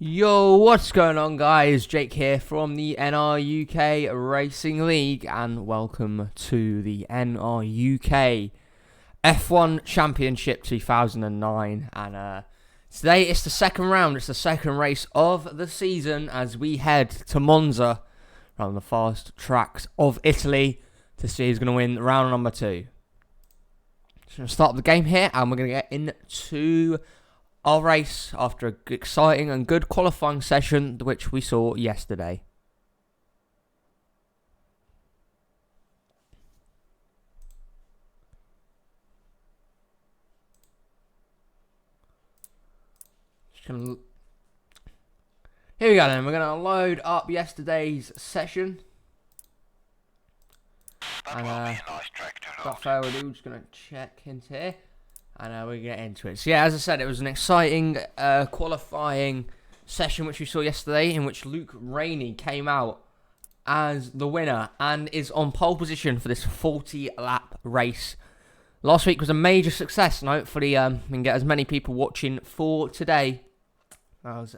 Yo, what's going on, guys? Jake here from the NRUK Racing League, and welcome to the NRUK F1 Championship 2009. And today it's the second round, it's the second race of the season as we head to Monza, around the fast tracks of Italy, to see who's going to win round number 2. So we're going to start the game here, and we're going to get into our race after an exciting and good qualifying session which we saw yesterday. Here we go then, we're going to load up yesterday's session. And without further ado, we're just going to check into here. And we're get into it. So yeah, as I said, it was an exciting qualifying session which we saw yesterday, in which Luke Rainey came out as the winner and is on pole position for this 40-lap race. Last week was a major success, and hopefully we can get as many people watching for today as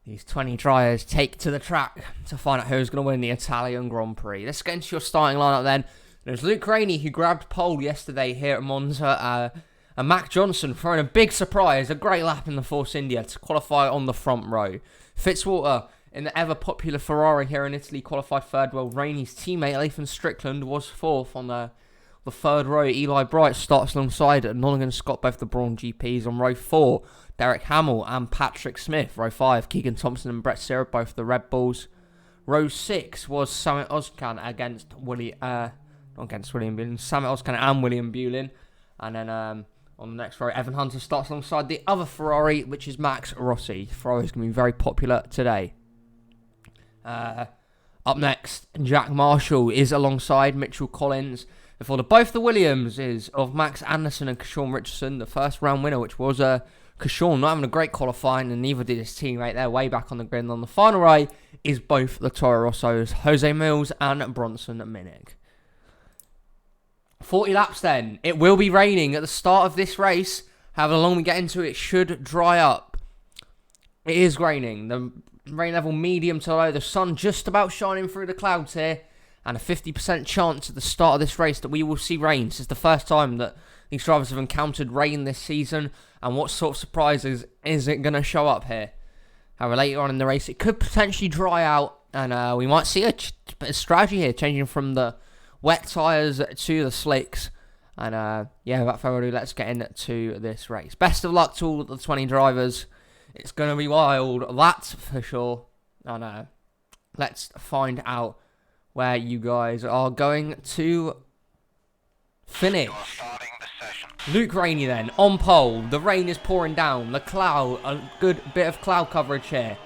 these 20 drivers take to the track to find out who's going to win the Italian Grand Prix. Let's get into your starting lineup then. There's Luke Rainey, who grabbed pole yesterday here at Monza, and Mac Johnson throwing a big surprise, a great lap in the Force India to qualify on the front row. Fitzwater, in the ever-popular Ferrari here in Italy, qualified third, while Rainey's teammate Lathan Strickland was fourth on the third row. Eli Bright starts alongside Nolligan Scott, both the Brawn GPs, on row 4. Derek Hamill and Patrick Smith, row 5. Keegan Thompson and Brett Sirrup, both the Red Bulls. Row 6 was Samit Ozkan against William Bulin, Samit Ozkan and William Bulin. And then on the next row, Evan Hunter starts alongside the other Ferrari, which is Max Rossi. Ferrari is going to be very popular today. Up next, Jack Marshall is alongside Mitchell Collins. Before both the Williams is of Max Anderson and Kashawn Richardson, the first round winner, which was Kashawn, not having a great qualifying, and neither did his teammate there, way back on the grid. And on the final row is both the Toro Rossos, Jose Mills and Bronson Minnick. 40 laps then. It will be raining at the start of this race. However long we get into it, it should dry up. It is raining. The rain level medium to low. The sun just about shining through the clouds here. And a 50% chance at the start of this race that we will see rain. This is the first time that these drivers have encountered rain this season. And what sort of surprises is it going to show up here? However, later on in the race, it could potentially dry out. And we might see a bit of strategy here, changing from the wet tyres to the slicks. And yeah, without further ado, let's get into this race. Best of luck to all the 20 drivers. It's going to be wild, that's for sure. And let's find out where you guys are going to finish. Luke Rainey then, on pole. The rain is pouring down. The cloud, a good bit of cloud coverage here.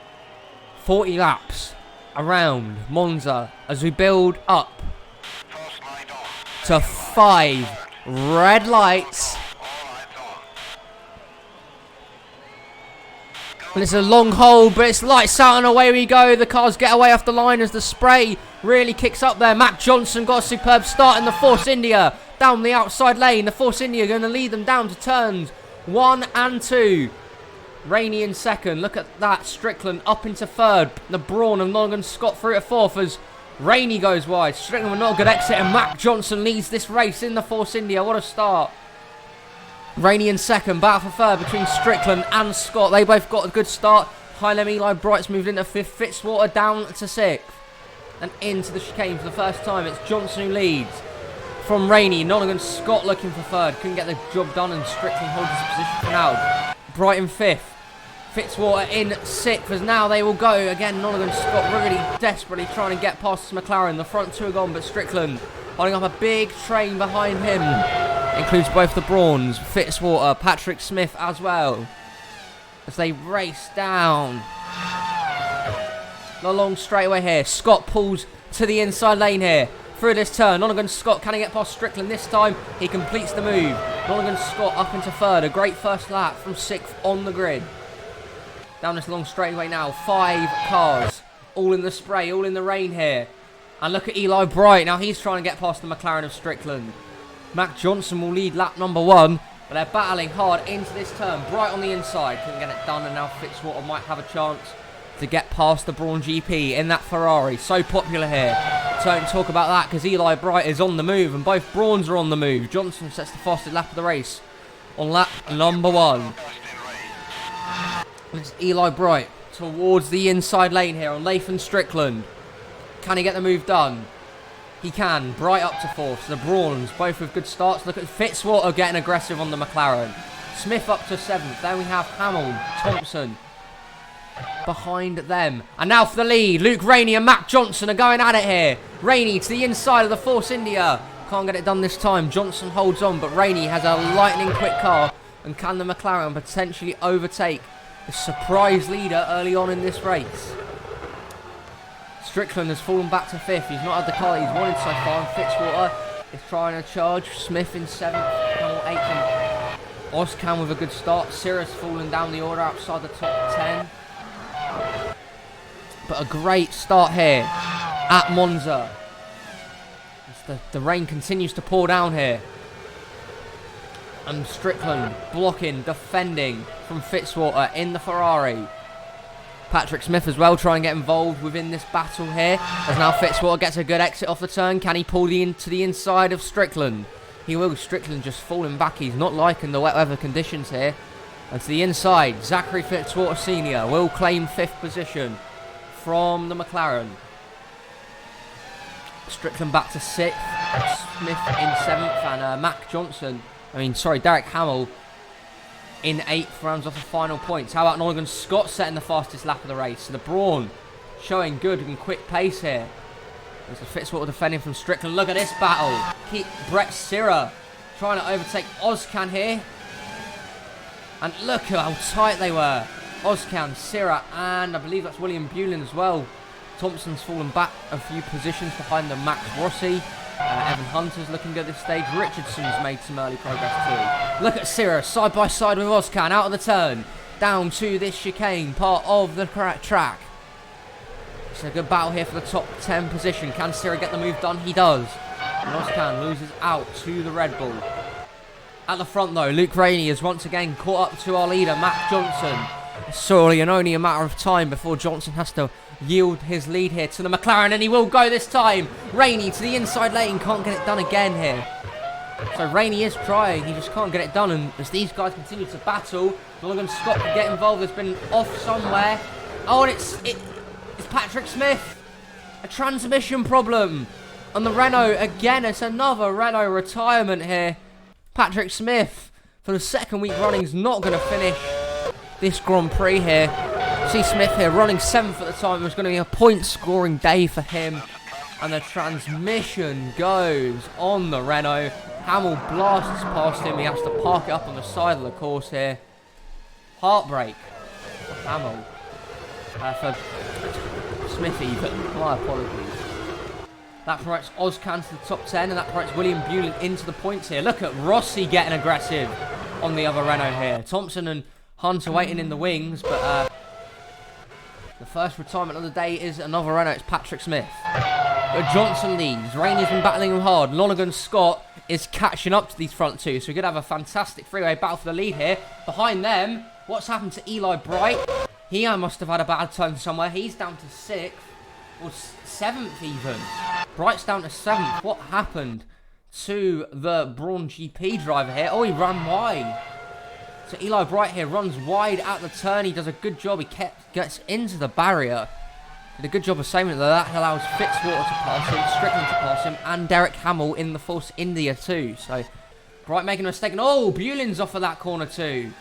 40 laps around Monza as we build up to 5 red lights. And it's a long hold, but it's lights out and away we go. The cars get away off the line as the spray really kicks up there. Mac Johnson got a superb start in the Force India down the outside lane. The Force India going to lead them down to turns 1 and 2. Rainey in second. Look at that. Strickland up into third. The Brawn of Nolligan Scott through to fourth as Rainey goes wide. Strickland with not a good exit, and Mac Johnson leads this race in the Force India. What a start. Rainey in second, battle for third between Strickland and Scott. They both got a good start. Hylem Eli Bright's moved into fifth. Fitzwater down to sixth. And into the chicane for the first time. It's Johnson who leads from Rainey. Nolligan Scott looking for third. Couldn't get the job done, and Strickland holds his position for now. Bright in fifth. Fitzwater in sixth, as now they will go again. Nolligan Scott really desperately trying to get past McLaren. The front two are gone, but Strickland holding up a big train behind him. Includes both the Brawns, Fitzwater, Patrick Smith as well, as they race down the long straightaway here. Scott pulls to the inside lane here through this turn. Nolligan Scott, can he get past Strickland this time? He completes the move. Nolligan Scott up into third. A great first lap from sixth on the grid. Down this long straightaway now. 5 cars. All in the spray, all in the rain here. And look at Eli Bright. Now he's trying to get past the McLaren of Strickland. Mac Johnson will lead lap number 1. But they're battling hard into this turn. Bright on the inside. Couldn't get it done, and now Fitzwater might have a chance to get past the Brawn GP in that Ferrari. So popular here. Don't talk about that because Eli Bright is on the move, and both Brawns are on the move. Johnson sets the fastest lap of the race on lap number 1. It's Eli Bright towards the inside lane here on Lathan Strickland. Can he get the move done? He can. Bright up to 4th. So the Brawns, both with good starts. Look at Fitzwater getting aggressive on the McLaren. Smith up to 7th. Then we have Hamill, Thompson behind them. And now for the lead. Luke Rainey and Mac Johnson are going at it here. Rainey to the inside of the Force India. Can't get it done this time. Johnson holds on, but Rainey has a lightning quick car. And can the McLaren potentially overtake the surprise leader early on in this race? Strickland has fallen back to 5th. He's not had the car he's wanted so far. And Fitzwater is trying to charge. Smith in 7th. Hamill 8th. And Ozcan with a good start. Sirrus falling down the order outside the top 10. But a great start here at Monza. The rain continues to pour down here. And Strickland blocking, defending from Fitzwater in the Ferrari. Patrick Smith as well trying to get involved within this battle here. As now Fitzwater gets a good exit off the turn. Can he pull to the inside of Strickland? He will. Strickland just falling back. He's not liking the wet weather conditions here. And to the inside, Zachary Fitzwater Sr. will claim 5th position from the McLaren. Strickland back to 6th. Smith in 7th. And Derek Hamill in 8th, rounds off the final points. How about Nolan Scott setting the fastest lap of the race? So the Brawn showing good and quick pace here. There's a Fitzwater defending from Strickland. Look at this battle. Brett Sirra trying to overtake Ozcan here. And look at how tight they were. Ozcan, Sirra, and I believe that's William Bulin as well. Thompson's fallen back a few positions behind the Max Rossi. Evan Hunter's looking good at this stage. Richardson's made some early progress too. Look at Sirra side by side with Ozcan out of the turn. Down to this chicane, part of the correct track. It's a good battle here for the top 10 position. Can Sirra get the move done? He does. And Ozcan loses out to the Red Bull. At the front though, Luke Rainey has once again caught up to our leader, Matt Johnson. It's sorely and only a matter of time before Johnson has to yield his lead here to the McLaren, and he will go this time. Rainey to the inside lane, can't get it done again here. So Rainey is trying, he just can't get it done, and as these guys continue to battle, Logan Scott can get involved. There's been off somewhere. Oh, and it's Patrick Smith. A transmission problem on the Renault. Again, it's another Renault retirement here. Patrick Smith, for the second week running, is not going to finish this Grand Prix here. See Smith here running 7th at the time. It was going to be a point scoring day for him. And the transmission goes on the Renault. Hamill blasts past him. He has to park it up on the side of the course here. Heartbreak for Hamill. For Smith even. My apologies. That promotes Ozcan to the top 10. And that promotes William Bulin into the points here. Look at Rossi getting aggressive on the other Renault here. Thompson and Hunter waiting in the wings. But the first retirement of the day is another Renault. It's Patrick Smith. But Johnson leads. Rainey's been battling him hard. Lonergan Scott is catching up to these front two. So we could have a fantastic freeway battle for the lead here. Behind them, what's happened to Eli Bright? He must have had a bad time somewhere. He's down to 6th. Or 7th even. Bright's down to 7th. What happened to the Brawn GP driver here? Oh, he ran wide. So Eli Bright here runs wide at the turn. He does a good job. He gets into the barrier. Did a good job of saving it. That allows Fitzwater to pass him, Strickland to pass him, and Derek Hamill in the Force India too. So Bright making a mistake. And oh, Bulin's off of that corner too.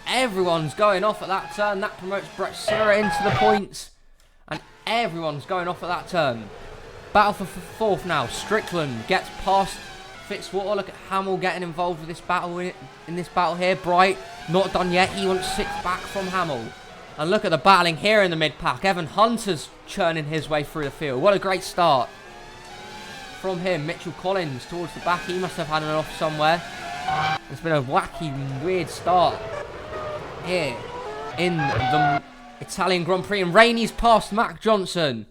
Everyone's going off at that turn. That promotes Brett Sirra into the points. And everyone's going off at that turn. Battle for 4th now. Strickland gets past Fitzwater. Look at Hamill getting involved with this battle in this battle here. Bright not done yet. He wants 6th back from Hamill. And look at the battling here in the mid-pack. Evan Hunter's churning his way through the field. What a great start from him. Mitchell Collins towards the back. He must have had an off somewhere. It's been a wacky, weird start here in the Italian Grand Prix. And Rainey's passed Mac Johnson.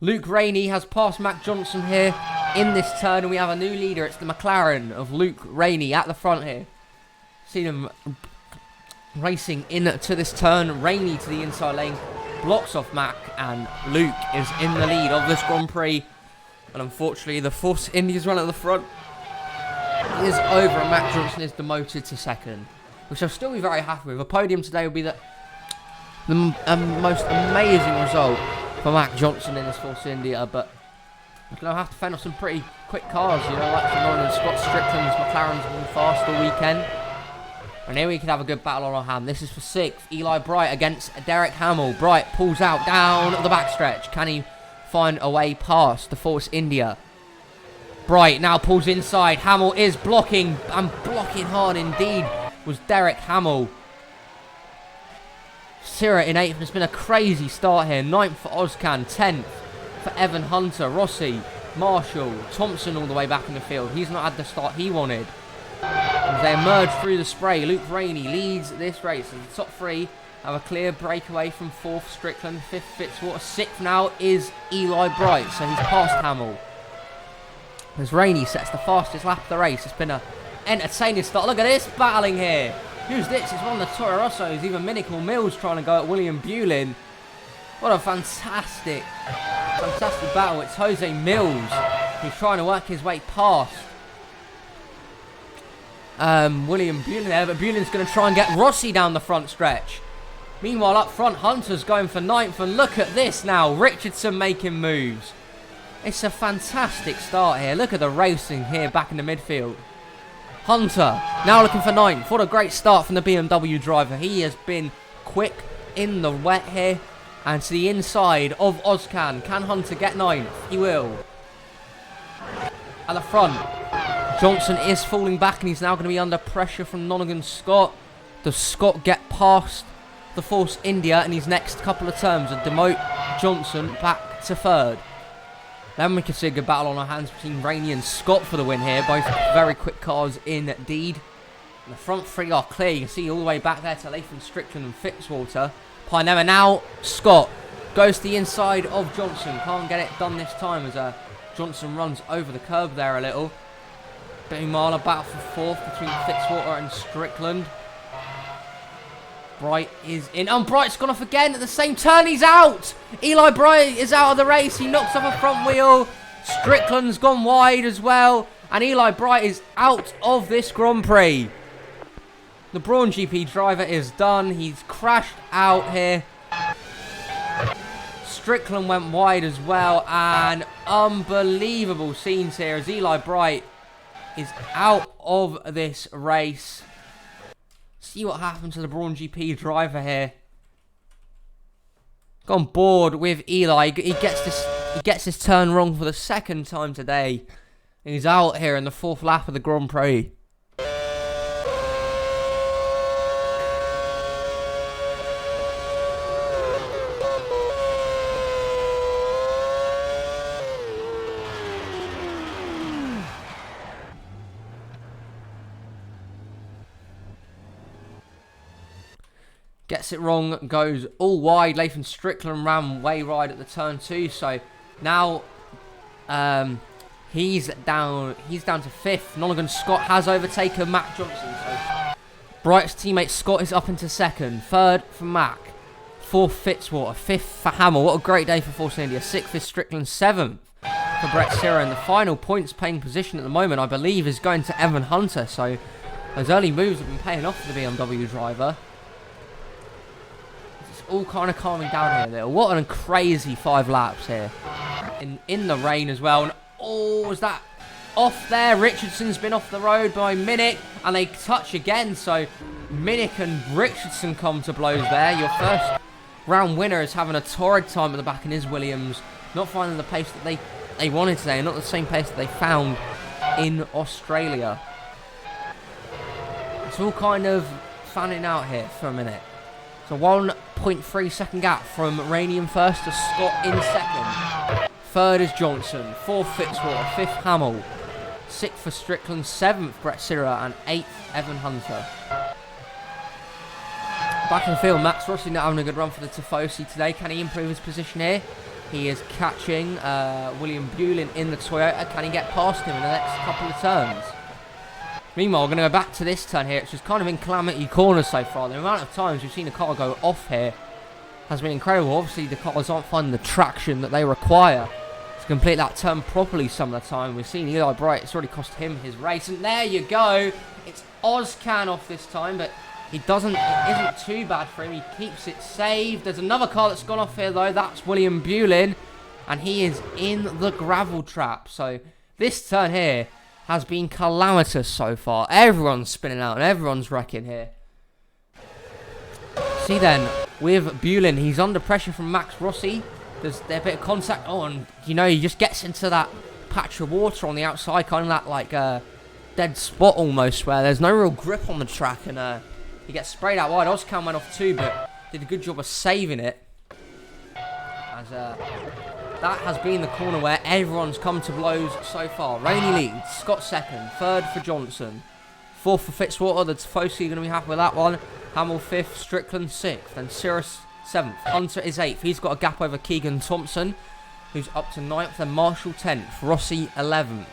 Luke Rainey has passed Mac Johnson here in this turn. And we have a new leader. It's the McLaren of Luke Rainey at the front here. See them racing into this turn. Rainey to the inside lane, blocks off Mac, and Luke is in the lead of this Grand Prix. And unfortunately, the Force India's run at the front is over, and Mac Johnson is demoted to second, which I'll still be very happy with. A podium today will be the most amazing result for Mac Johnson in this Force India, but he's going to have to fend off some pretty quick cars, you know, like Norman Scott Strickland's McLaren's been fast all weekend. And here we can have a good battle on our hand. This is for 6th. Eli Bright against Derek Hamill. Bright pulls out down the backstretch. Can he find a way past the Force India? Bright now pulls inside. Hamill is blocking, and blocking hard indeed was Derek Hamill. Sierra in 8th. It's been a crazy start here. 9th for Ozcan. 10th for Evan Hunter. Rossi, Marshall, Thompson all the way back in the field. He's not had the start he wanted. As they emerge through the spray, Luke Rainey leads this race. And the top 3 have a clear breakaway from 4th Strickland, 5th Fitzwater, 6th now is Eli Bright, so he's past Hamill. As Rainey sets the fastest lap of the race, it's been an entertaining start. Look at this battling here. Who's this? It's one of the Toro Rossos, even Minical Mills trying to go at William Bulin. What a fantastic battle. It's Jose Mills who's trying to work his way past William Bulin there, but Bulin's going to try and get Rossi down the front stretch. Meanwhile, up front, Hunter's going for 9th, and look at this now. Richardson making moves. It's a fantastic start here. Look at the racing here back in the midfield. Hunter now looking for 9th. What a great start from the BMW driver. He has been quick in the wet here. And to the inside of Ozcan. Can Hunter get 9th? He will. At the front, Johnson is falling back, and he's now going to be under pressure from Nonagon Scott. Does Scott get past the Force India in his next couple of turns and demote Johnson back to 3rd? Then we can see a good battle on our hands between Rainey and Scott for the win here. Both very quick cars indeed. And the front 3 are clear. You can see all the way back there to Lathan, Strickland and Fitzwater. Pioneer now, Scott goes to the inside of Johnson. Can't get it done this time as Johnson runs over the curb there a little. Meanwhile, a battle for 4th between Fitzwater and Strickland. Bright is in. And Bright's gone off again at the same turn. He's out. Eli Bright is out of the race. He knocks off a front wheel. Strickland's gone wide as well. And Eli Bright is out of this Grand Prix. The Brawn GP driver is done. He's crashed out here. Strickland went wide as well. And unbelievable scenes here as Eli Bright is out of this race. See what happened to the Brawn GP driver here. Gone bored with Eli. He gets this turn wrong for the 2nd time today. And he's out here in the 4th lap of the Grand Prix. Gets it wrong, goes all wide. Lathan Strickland ran way wide at the turn 2, so now he's down to 5th. Nonagon Scott has overtaken Mac Johnson. So Bright's teammate Scott is up into 2nd. 3rd for Mac. 4th Fitzwater. 5th for Hamill. What a great day for Force India. 6th is Strickland. 7th for Brett Sierra. And the final points paying position at the moment, I believe, is going to Evan Hunter. So those early moves have been paying off for the BMW driver. All kind of calming down here. What a crazy 5 laps here in the rain as well. And oh, was that off there? Richardson's been off the road by Minnick, and they touch again. So Minnick and Richardson come to blows there. Your first round winner is having a torrid time at the back in his Williams, not finding the pace that they wanted today, and not the same pace that they found in Australia. It's all kind of fanning out here for a minute. So 1.3 second gap from Rainey in 1st to Scott in 2nd. 3rd is Johnson. 4th Fitzwater. 5th Hamill. 6th for Strickland. 7th Brett Sierra. And 8th Evan Hunter. Back in the field, Max Rossi not having a good run for the Tifosi today. Can he improve his position here? He is catching William Bulin in the Toyota. Can he get past him in the next couple of turns? Meanwhile, we're going to go back to this turn here. It's just kind of in calamity corner so far. The amount of times we've seen a car go off here has been incredible. Obviously, the cars aren't finding the traction that they require to complete that turn properly some of the time. We've seen Eli Bright. It's already cost him his race. And there you go. It's Ozcan off this time, but it isn't too bad for him. He keeps it saved. There's another car that's gone off here, though. That's William Bulin, and he is in the gravel trap. So this turn here has been calamitous so far. Everyone's spinning out and everyone's wrecking here. See then, with Bulin, he's under pressure from Max Rossi. There's a bit of contact. Oh, and you know, he just gets into that patch of water on the outside, kind of that like dead spot almost, where there's no real grip on the track, and he gets sprayed out wide. Ozcan went off too, but did a good job of saving it. As that has been the corner where everyone's come to blows so far. Rainey leads, Scott second, third for Johnson, fourth for Fitzwater. The Tifosi are going to be happy with that one. Hamill fifth, Strickland sixth, then Cirrus seventh. Hunter is eighth. He's got a gap over Keegan Thompson, who's up to ninth. Then Marshall 10th, Rossi 11th.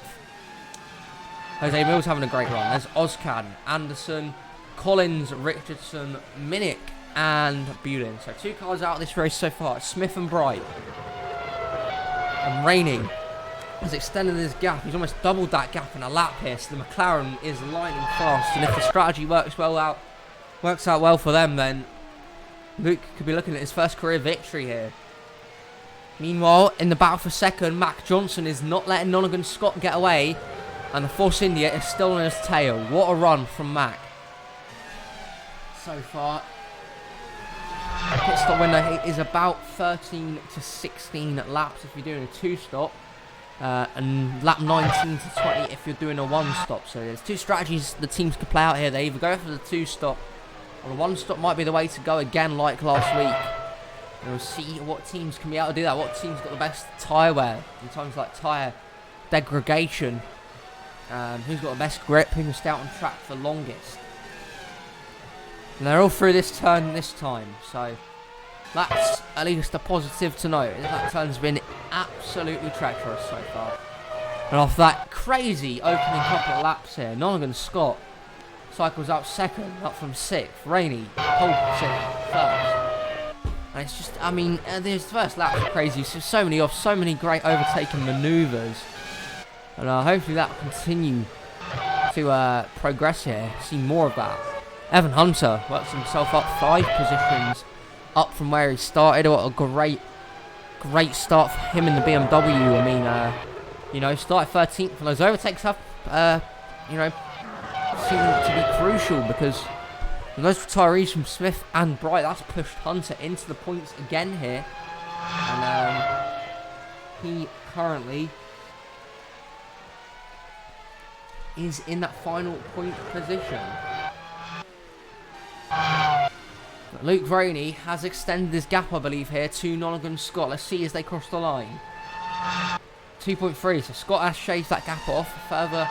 Jose Mills having a great run. There's Ozcan, Anderson, Collins, Richardson, Minnick, and Bulin. So 2 cars out of this race so far. Smith and Bright. And Rainey has extended his gap. He's almost doubled that gap in a lap here. So the McLaren is lightning fast. And if the strategy works out well for them, then Luke could be looking at his first career victory here. Meanwhile, in the battle for second, Mac Johnson is not letting Nonagon Scott get away. And the Force India is still on his tail. What a run from Mac so far. The pit stop window is about 13 to 16 laps if you're doing a 2-stop. And lap 19 to 20 if you're doing a 1-stop. So there's 2 strategies the teams could play out here. They either go for the 2-stop, or the 1-stop might be the way to go again like last week. And we'll see what teams can be able to do that. What teams got the best tyre wear in times like tyre degradation. Who's got the best grip, who can stay out on track for longest. And they're all through this turn this time, so that's at least a positive to note. That turn's been absolutely treacherous so far. And off that crazy opening couple of laps here, Nonagon Scott cycles out second, up from 6th. Rainey, pole position, first. And it's just, I mean, this first lap is crazy. So many off, so many great overtaking manoeuvres. And hopefully that will continue to progress here. See more of that. Evan Hunter works himself up 5 positions up from where he started. What a great start for him in the BMW. I mean, you know, started 13th, and those overtakes have, you know, seem to be crucial, because those retirees from Smith and Bright, that's pushed Hunter into the points again here. And he currently is in that final point position. Luke Rainey has extended his gap, I believe, here to Nonagon Scott. Let's see as they cross the line. 2.3, so Scott has shaved that gap off. Further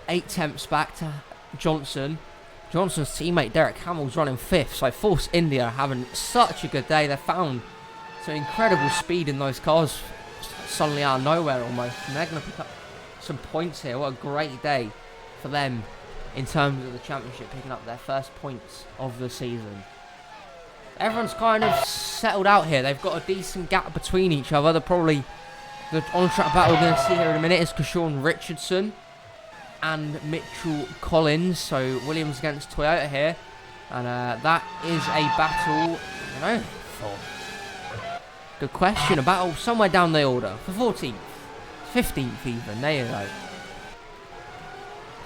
8 tenths back to Johnson. Johnson's teammate Derek Hamill's running 5th. So Force India having such a good day. They've found some incredible speed in those cars suddenly out of nowhere almost. And they're going to pick up some points here. What a great day for them in terms of the championship, picking up their first points of the season. Everyone's kind of settled out here. They've got a decent gap between each other. They're probably the on-track battle we're going to see here in a minute is Kashawn Richardson and Mitchell Collins. So Williams against Toyota here, and that is a battle. I don't know. Good question. A battle somewhere down the order for 14th, 15th even. There you go.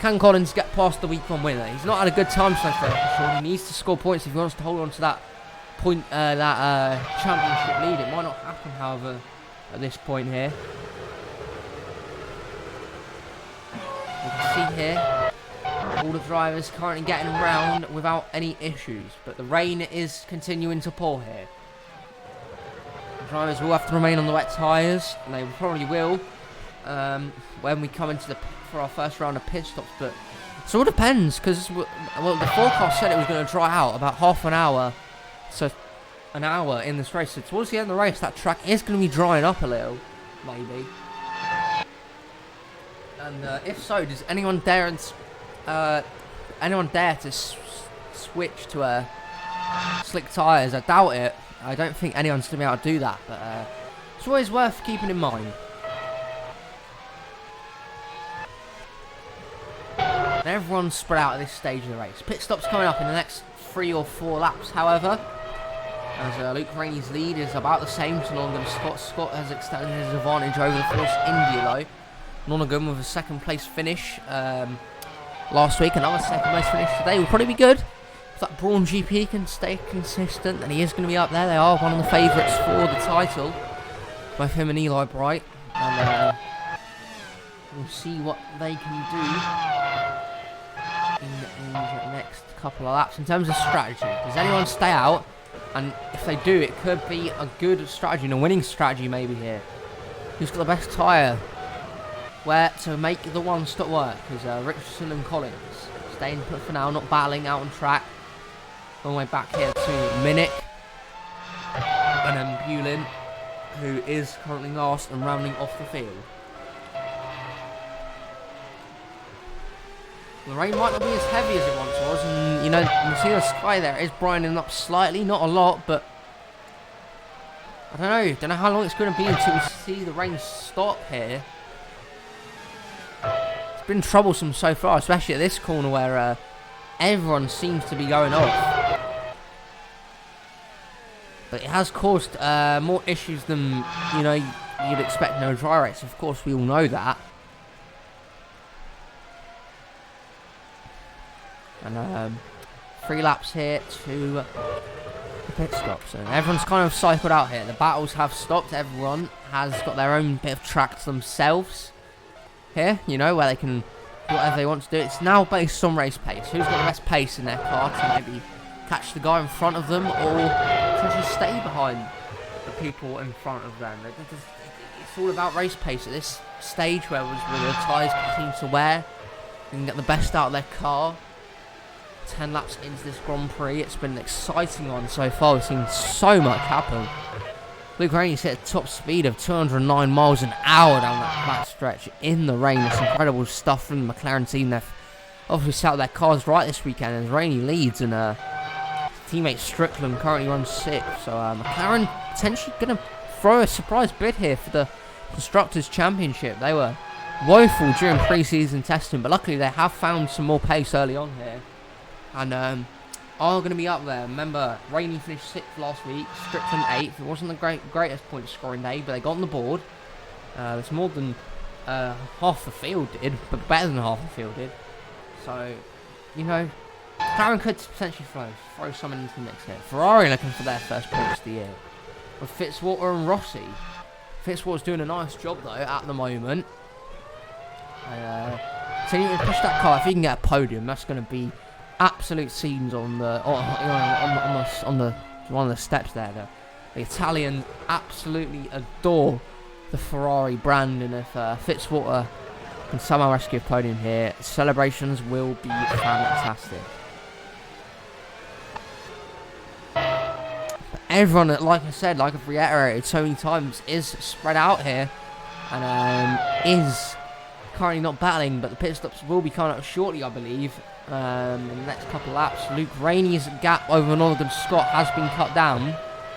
Can Collins get past the week 1 winner? He's not had a good time so far. He needs to score points if he wants to hold on to that point, championship lead. It might not happen, however, at this point here. You can see here all the drivers currently getting around without any issues, but the rain is continuing to pour here. The drivers will have to remain on the wet tyres, and they probably will when we come into for our first round of pit stops. But it all depends, because well, the forecast said it was going to dry out about half an hour, so an hour in this race. So towards the end of the race, that track is going to be drying up a little, maybe. And if so, does anyone dare anyone dare to switch to slick tyres. I doubt it. I don't think anyone's going to be able to do that, but it's always worth keeping in mind. And everyone's spread out at this stage of the race. Pit stop's coming up in the next 3 or 4 laps, however, as Luke Rainey's lead is about the same to Nonaghan Scott. Scott has extended his advantage over the Force India, though. Nonaghan with a second place finish last week, another second place finish today will probably be good. If that Brawn GP can stay consistent, then he is going to be up there. They are one of the favourites for the title, both him and Eli Bright, and we'll see what they can do in the next couple of laps. In terms of strategy, does anyone stay out? And if they do, it could be a good strategy and a winning strategy maybe here. Who's got the best tyre? Where to make the one stop work is Richardson and Collins. Staying put for now, not battling out on track. All the way back here to Minnick. And then Bulin, who is currently last and rounding off the field. The rain might not be as heavy as it once was, and you know, you see the sky there, it is brightening up slightly, not a lot, but I don't know how long it's going to be until we see the rain stop here. It's been troublesome so far, especially at this corner where everyone seems to be going off. But it has caused more issues than, you know, you'd expect in a dry race. Of course, we all know that. And 3 laps here to the pit stop. So everyone's kind of cycled out here. The battles have stopped. Everyone has got their own bit of track to themselves here, you know, where they can do whatever they want to do. It's now based on race pace. Who's got the best pace in their car to maybe catch the guy in front of them, or to just stay behind the people in front of them. It's all about race pace at this stage where the tyres continue to wear. They can get the best out of their car. 10 laps into this Grand Prix, it's been an exciting one so far. We've seen so much happen. Luke Rainey's hit a top speed of 209 miles an hour down that back stretch in the rain. It's incredible stuff from the McLaren team. They've obviously set out their cars right this weekend, as Rainey leads, and teammate Strickland currently runs 6th. So McLaren potentially going to throw a surprise bid here for the Constructors' Championship. They were woeful during pre-season testing, but luckily they have found some more pace early on here. And are going to be up there. Remember, Rainey finished 6th last week, Strickland 8th. It wasn't the greatest point scoring day, but they got on the board. It's more than half the field did, but better than half the field did. So, you know, McLaren could potentially throw someone into the mix here. Ferrari looking for their first points of the year, with Fitzwater and Rossi. Fitzwater's doing a nice job though at the moment. So you can push that car. If you can get a podium, that's going to be absolute scenes on the one of the steps there. The Italians absolutely adore the Ferrari brand, and if Fitzwater can somehow rescue a podium here, celebrations will be fantastic. But everyone, like I said, like I've reiterated so many times, is spread out here and is currently not battling, but the pit stops will be coming up shortly, I believe. In the next couple of laps, Luke Rainey's gap over Nonaghan Scott has been cut down.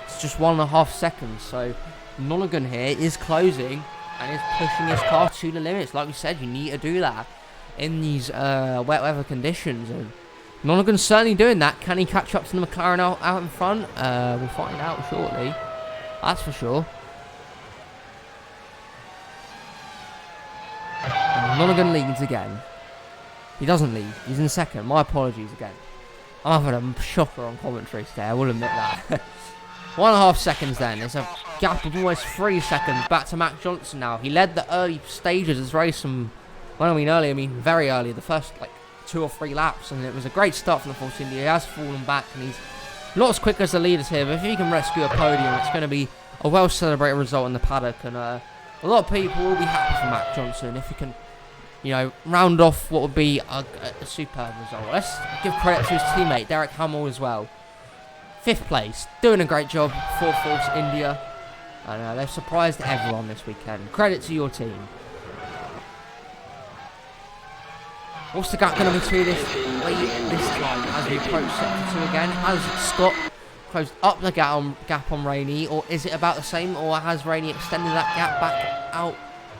It's just 1.5 seconds, so Nonaghan here is closing and is pushing his car to the limits. Like we said, you need to do that in these wet weather conditions, and Nonaghan's certainly doing that. Can he catch up to the McLaren out in front? We'll find out shortly, that's for sure. And Nonaghan leads again. He doesn't lead. He's in 2nd. My apologies again. I've had a shocker on commentary today. I will admit that. 1.5 seconds then. There's a gap of almost 3 seconds back to Mac Johnson now. He led the early stages of this race. And when I mean early, I mean very early. The first 2 or 3 laps. And it was a great start from the Force India. He has fallen back and he's not as quick as the leaders here. But if he can rescue a podium, it's going to be a well-celebrated result in the paddock. And a lot of people will be happy for Mac Johnson if he can, you know, round off what would be a superb result. Let's give credit to his teammate, Derek Hamill, as well. 5th place, doing a great job for Force India. And they've surprised everyone this weekend. Credit to your team. What's the gap going to be to this time as we approach sector 2 again? Has Scott closed up the gap on Rainey, or is it about the same, or has Rainey extended that gap back out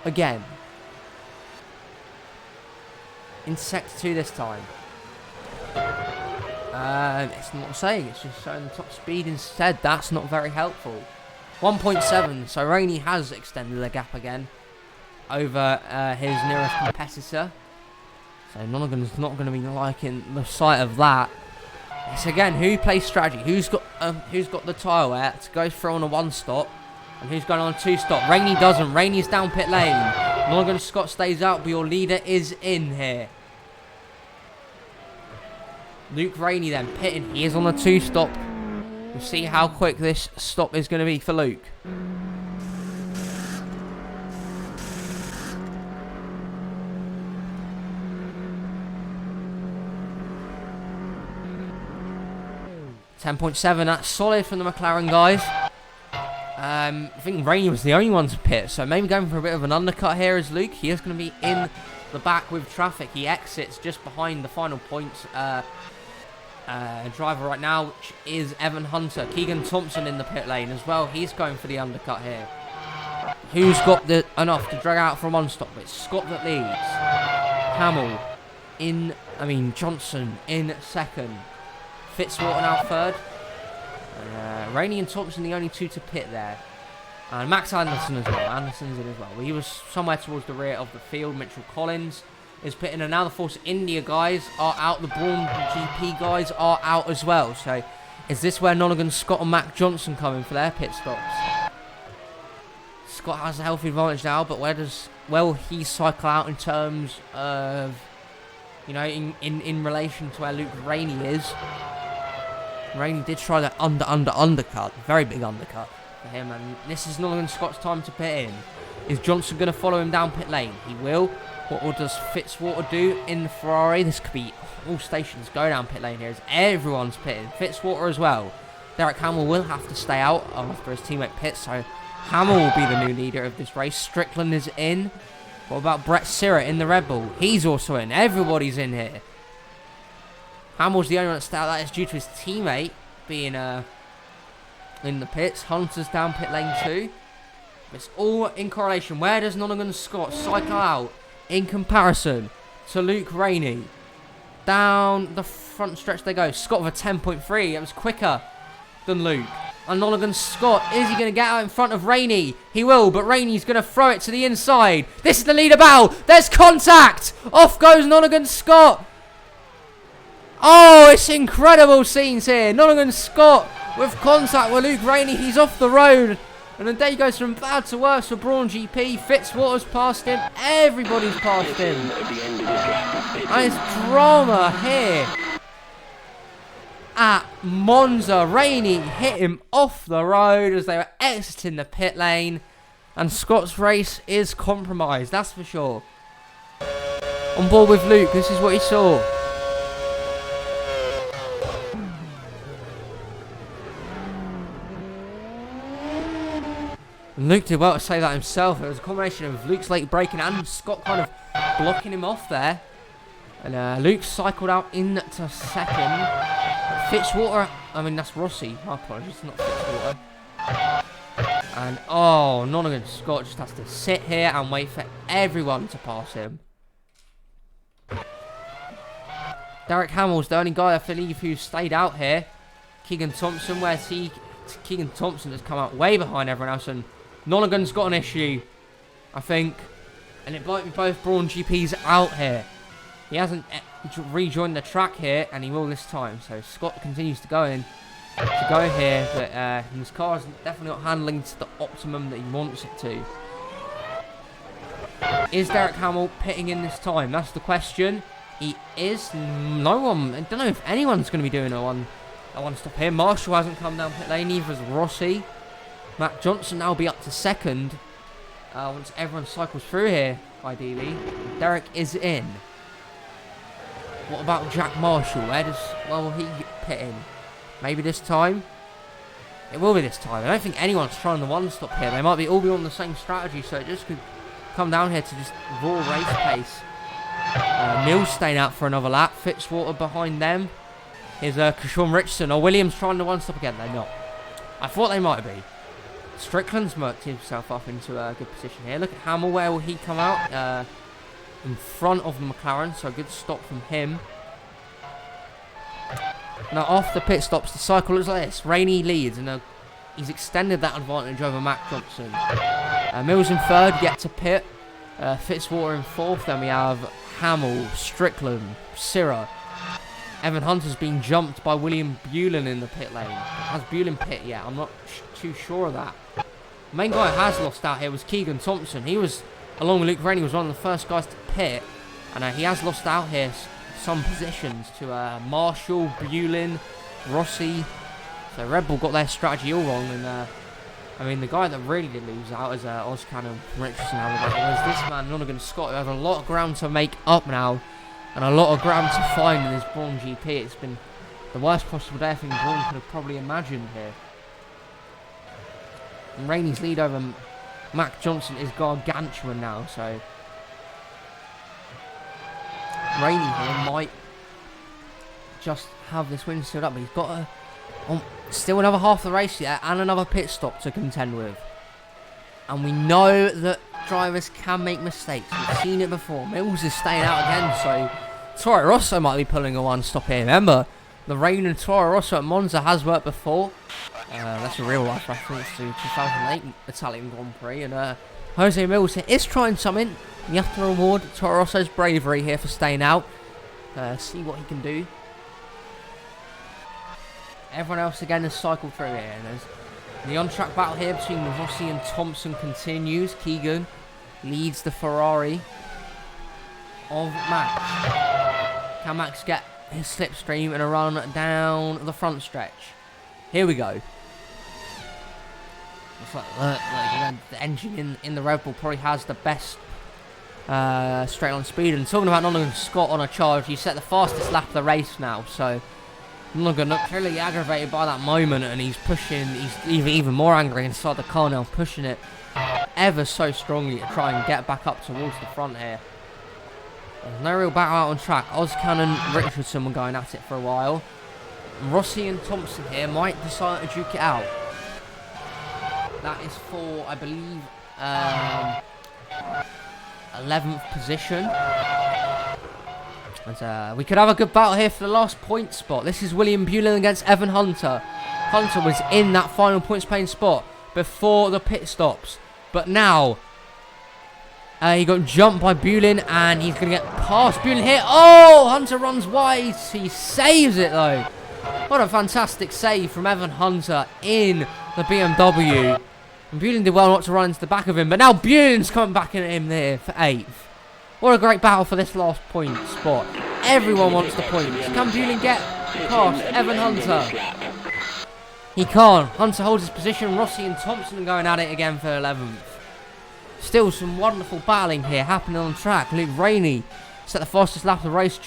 again? In sector 2 this time. It's not saying, it's just showing the top speed instead. That's not very helpful. 1.7, so Rainey has extended the gap again over his nearest competitor. So Nonagon's not going to be liking the sight of that. It's again, who plays strategy? Who's got the tyre wear to go through on a 1-stop, and who's going on a 2-stop? Rainey doesn't. Rainey's down pit lane. Nonagon Scott stays out, but your leader is in here. Luke Rainey then pitting. He is on a 2-stop. We'll see how quick this stop is going to be for Luke. .7, that's solid from the McLaren guys. I think Rainey was the only one to pit, so maybe going for a bit of an undercut here is Luke. He is going to be in the back with traffic. He exits just behind the final points driver right now, which is Evan Hunter. Keegan Thompson in the pit lane as well. He's going for the undercut here. Who's got enough to drag out from 1-stop? It's Scott that leads. Hamill Johnson in second. Fitzwater now third. Rainey and Thompson the only 2 to pit there. And Max Anderson as well. Anderson's in as well. He was somewhere towards the rear of the field. Mitchell Collins is pitting. And now the Force India guys are out. The Braun GP guys are out as well. So is this where Nonagon Scott and Mac Johnson come in for their pit stops? Scott has a healthy advantage now, but will he cycle out in terms of, in relation to where Luke Rainey is? Rainey did try that undercut. Very big undercut for him. And this is Nonagon Scott's time to pit in. Is Johnson going to follow him down pit lane? He will. What does Fitzwater do in the Ferrari? This could be all stations go down pit lane here as everyone's pitting. Fitzwater as well. Derek Hamill will have to stay out after his teammate pits. So Hamill will be the new leader of this race. Strickland is in. What about Brett Sirrett in the Red Bull? He's also in. Everybody's in here. Hamill's the only one that stayed out. That is due to his teammate being in the pits. Hunter's down pit lane 2. It's all in correlation. Where does Nonagon Scott cycle out in comparison to Luke Rainey? Down the front stretch they go. Scott with a 10.3. It was quicker than Luke. And Nonagon Scott, is he going to get out in front of Rainey? He will, but Rainey's going to throw it to the inside. This is the leader battle. There's contact. Off goes Nonagon Scott. Oh, it's incredible scenes here. Nonagon Scott with contact with Luke Rainey. He's off the road. And the day goes from bad to worse for Braun GP. Fitzwater's past him. Everybody's past him. And it's drama here at Monza. Rainey hit him off the road as they were exiting the pit lane. And Scott's race is compromised, that's for sure. On board with Luke, this is what he saw. Luke did well to say that himself. It was a combination of Luke's late braking and Scott kind of blocking him off there. And Luke cycled out into second. Fitzwater, that's Rossi. My apologies, not Fitzwater. And Nonagon Scott just has to sit here and wait for everyone to pass him. Derek Hamill's the only guy I believe who stayed out here. Keegan Thompson, Keegan Thompson has come out way behind everyone else, and Nonagon's got an issue, I think. And it might be both Braun GPs out here. He hasn't rejoined the track here, and he will this time. So Scott continues to go here, but his car is definitely not handling to the optimum that he wants it to. Is Derek Hamill pitting in this time? That's the question. He is. No one. I don't know if anyone's going to be doing a one stop here. Marshall hasn't come down pit lane, neither has Rossi. Matt Johnson now will be up to second once everyone cycles through here, ideally. Derek is in. What about Jack Marshall? Where will he pit in? Maybe this time? It will be this time. I don't think anyone's trying the one stop here. They might all be on the same strategy, so it just could come down here to just raw race pace. Mills staying out for another lap. Fitzwater behind them. Here's Kashawn Richardson. Or Williams trying to one-stop again. They're not. I thought they might be. Strickland's worked himself up into a good position here. Look at Hamill. Where will he come out? In front of the McLaren. So a good stop from him. Now after pit stops, the cycle looks like this. Rainey leads, and he's extended that advantage over Mac Johnson. Mills in third, yet to pit. Fitzwater in fourth. Then we have Hamill, Strickland, Sirra. Evan Hunter's been jumped by William Bullen in the pit lane. Has Bullen pit yet? I'm not too sure of that. The main guy who has lost out here was Keegan Thompson. He was, along with Luke Rainey, was one of the first guys to pit. And he has lost out here some positions to Marshall, Bullen, Rossi. So Red Bull got their strategy all wrong. And I mean, the guy that really did lose out is Ozcan and Richardson. Whereas this man, Lonergan Scott, who has a lot of ground to make up now. And a lot of ground to find in this Braun GP. It's been the worst possible day I think Braun could have probably imagined here. And Rainey's lead over Mac Johnson is gargantuan now, so Rainey here might just have this win stood up, but he's got still another half of the race yet and another pit stop to contend with. And we know that drivers can make mistakes. We've seen it before. Mills is staying out again, so Toro Rosso might be pulling a one-stop here. Remember, the rain and Toro Rosso at Monza has worked before. That's a real-life reference to 2008 Italian Grand Prix. And Jose Mills here is trying something. You have to reward Toro Rosso's bravery here for staying out. See what he can do. Everyone else again has cycled through here. And the on-track battle here between Rossi and Thompson continues. Keegan leads the Ferrari of Max. Can Max get his slipstream and a run down the front stretch? Here we go. Looks like the engine in the Red Bull probably has the best straight on speed. And talking about Lonergan Scott on a charge, he set the fastest lap of the race now. So Lonergan looked clearly aggravated by that moment, and he's pushing. He's even more angry inside the car now, pushing it ever so strongly to try and get back up towards the front here. There's no real battle out on track. Ozcan and Richardson were going at it for a while. Rossi and Thompson here might decide to duke it out. That is for, I believe, 11th position. And, we could have a good battle here for the last point spot. This is William Bullen against Evan Hunter. Hunter was in that final points paying spot before the pit stops. But now, he got jumped by Bullen, and he's going to get past Bullen here. Oh, Hunter runs wide. He saves it, though. What a fantastic save from Evan Hunter in the BMW. And Bullen did well not to run into the back of him, but now Bullen's coming back at him there for 8th. What a great battle for this last point spot. Everyone wants the points. Can Bullen get past Evan Hunter? He can't. Hunter holds his position. Rossi and Thompson are going at it again for 11th. Still some wonderful battling here happening on track. Luke Rainey set the fastest lap of the race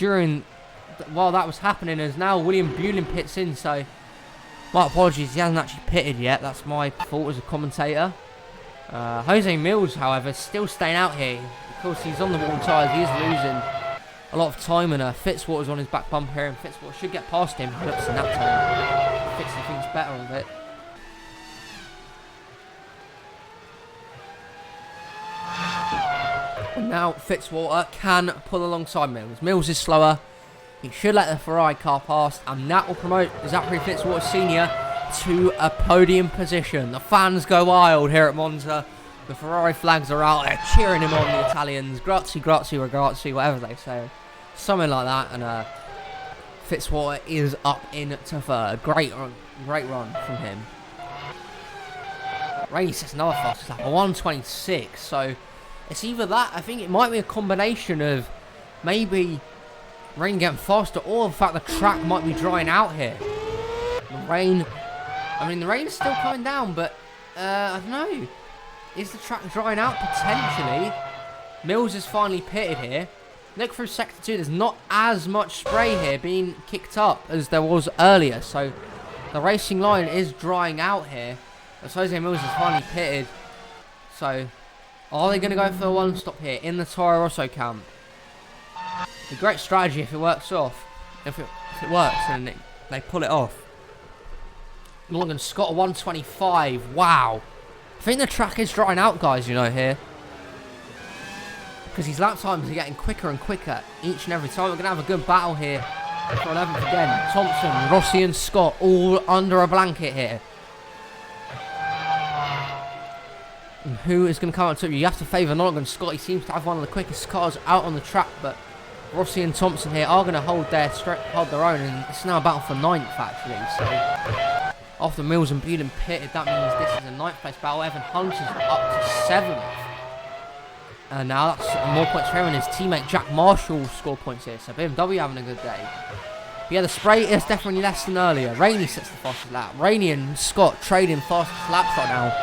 while that was happening, as now William Bullen pits in. So my apologies, he hasn't actually pitted yet. That's my fault as a commentator. Jose Mills, however, still staying out here. Of course, he's on the warm tyres. He is losing a lot of time, and Fitzwater's on his back bumper here, and Fitzwater should get past him. He looks in that time. Fixing things better on it. And now Fitzwater can pull alongside Mills. Mills is slower. He should let the Ferrari car pass, and that will promote Zachary Fitzwater Sr. to a podium position. The fans go wild here at Monza. The Ferrari flags are out. They're cheering him on, the Italians. Grazie, grazie, ragazzi, whatever they say. Something like that. And Fitzwater is up into third. Great run from him. Rainey sets another fastest lap, a 1:26. So it's either that. I think it might be a combination of maybe rain getting faster, or the fact the track might be drying out here. The rain is still coming down, but I don't know. Is the track drying out? Potentially. Mills is finally pitted here. Look through sector 2. There's not as much spray here being kicked up as there was earlier. So the racing line is drying out here. As Jose Mills is finally pitted. So are they going to go for a one stop here in the Toro Rosso camp? A great strategy if it works off. If it works and they pull it off. Morgan Scott 125. Wow. I think the track is drying out, guys, you know, here. Because his lap times are getting quicker and quicker each and every time. We're going to have a good battle here for 11th again. Thompson, Rossi and Scott all under a blanket here. And who is going to come out to you? You have to favour Nolan. Scott, he seems to have one of the quickest cars out on the track, but Rossi and Thompson here are going to hold their own, and it's now a battle for 9th, actually. So after Mills and Beelen pitted, that means this is a 9th place battle. Evan Hunt is up to 7th. And now that's more points for him, and his teammate Jack Marshall score points here. So BMW having a good day. But yeah, the spray is definitely less than earlier. Rainey sets the fastest lap. Rainey and Scott trading fastest laps right now.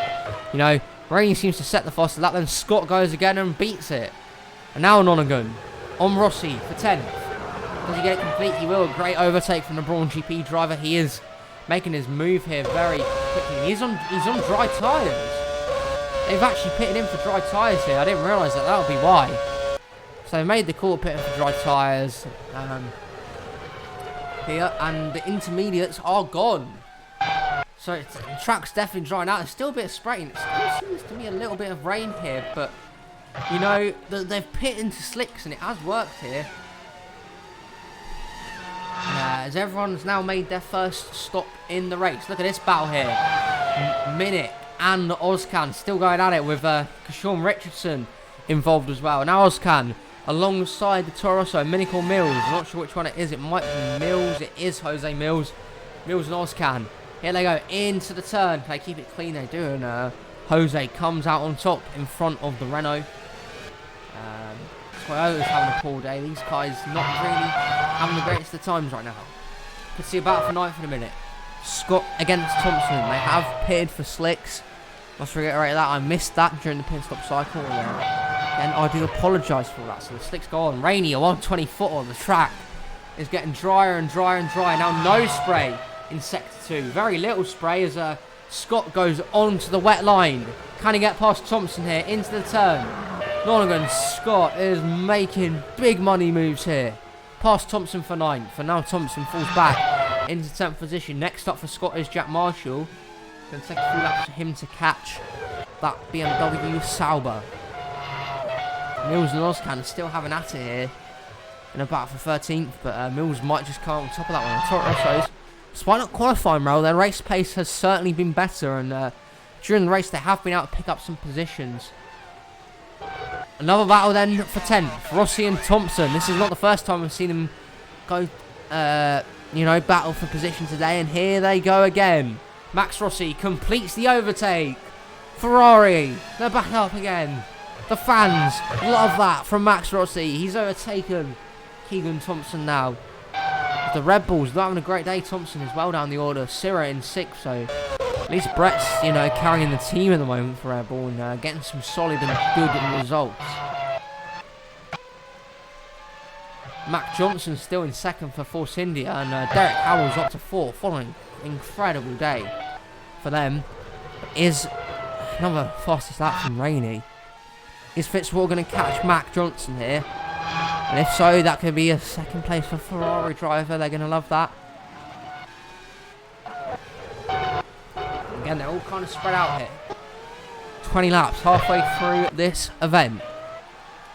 You know, Rainey seems to set the fastest lap, then Scott goes again and beats it. And now Nonagon on Rossi for 10th. Does he get it complete? He will. A great overtake from the Brawn GP driver. He is making his move here very quickly. He's on dry tyres. They've actually pitted in for dry tyres here. I didn't realise that would be why. So they made the call pitting for dry tyres here, and the intermediates are gone. So the track's definitely drying out. There's still a bit of spraying. It still seems to be a little bit of rain here, but you know, they've pit into slicks and it has worked here. As everyone's now made their first stop in the race. Look at this battle here. Minnick and Ozcan still going at it with Kashawn Richardson involved as well. Now Ozcan alongside the Toro Rosso, Minnick or Mills. I'm not sure which one it is. It might be Mills. It is Jose Mills. Mills and Ozcan. Here they go into the turn. They keep it clean. They do. And Jose comes out on top in front of the Renault. Toyota's having a poor day. These guys not really having the greatest of times right now. Could see a battle for 9th in a minute. Scott against Thompson. They have pitted for slicks. Must reiterate that. I missed that during the pit stop cycle. And I do apologise for that. So the slicks go on. Rainy, a 120 foot on the track, is getting drier and drier and drier. Now no spray in sector 2. Very little spray as Scott goes onto the wet line. Can he get past Thompson here into the turn? Nonagon Scott is making big money moves here. Past Thompson for 9th. For now Thompson falls back into 10th position. Next up for Scott is Jack Marshall. Going to take a few laps for him to catch that BMW Sauber. Mills and Ozcan still having at it here in a battle for 13th, but Mills might just come on top of that one. Toro Rossos, despite not qualifying well, their race pace has certainly been better, and during the race they have been able to pick up some positions. Another battle then for 10th, Rossi and Thompson. This is not the first time we've seen them go, you know, battle for position today, and here they go again. Max Rossi completes the overtake. Ferrari, they're back up again. The fans love that from Max Rossi. He's overtaken Keegan Thompson now. The Red Bulls, they're having a great day. Thompson is well down the order. Syrah in 6th, so at least Brett's, you know, carrying the team at the moment for Red Bull and getting some solid and good results. Mac Johnson's still in 2nd for Force India, and Derek Howell's up to 4th, following an incredible day for them. Is another fastest lap from Rainey. Is Fitzwater going to catch Mac Johnson here? And if so, that could be a 2nd place for Ferrari driver. They're going to love that. Again, they're all kind of spread out here. 20 laps halfway through this event.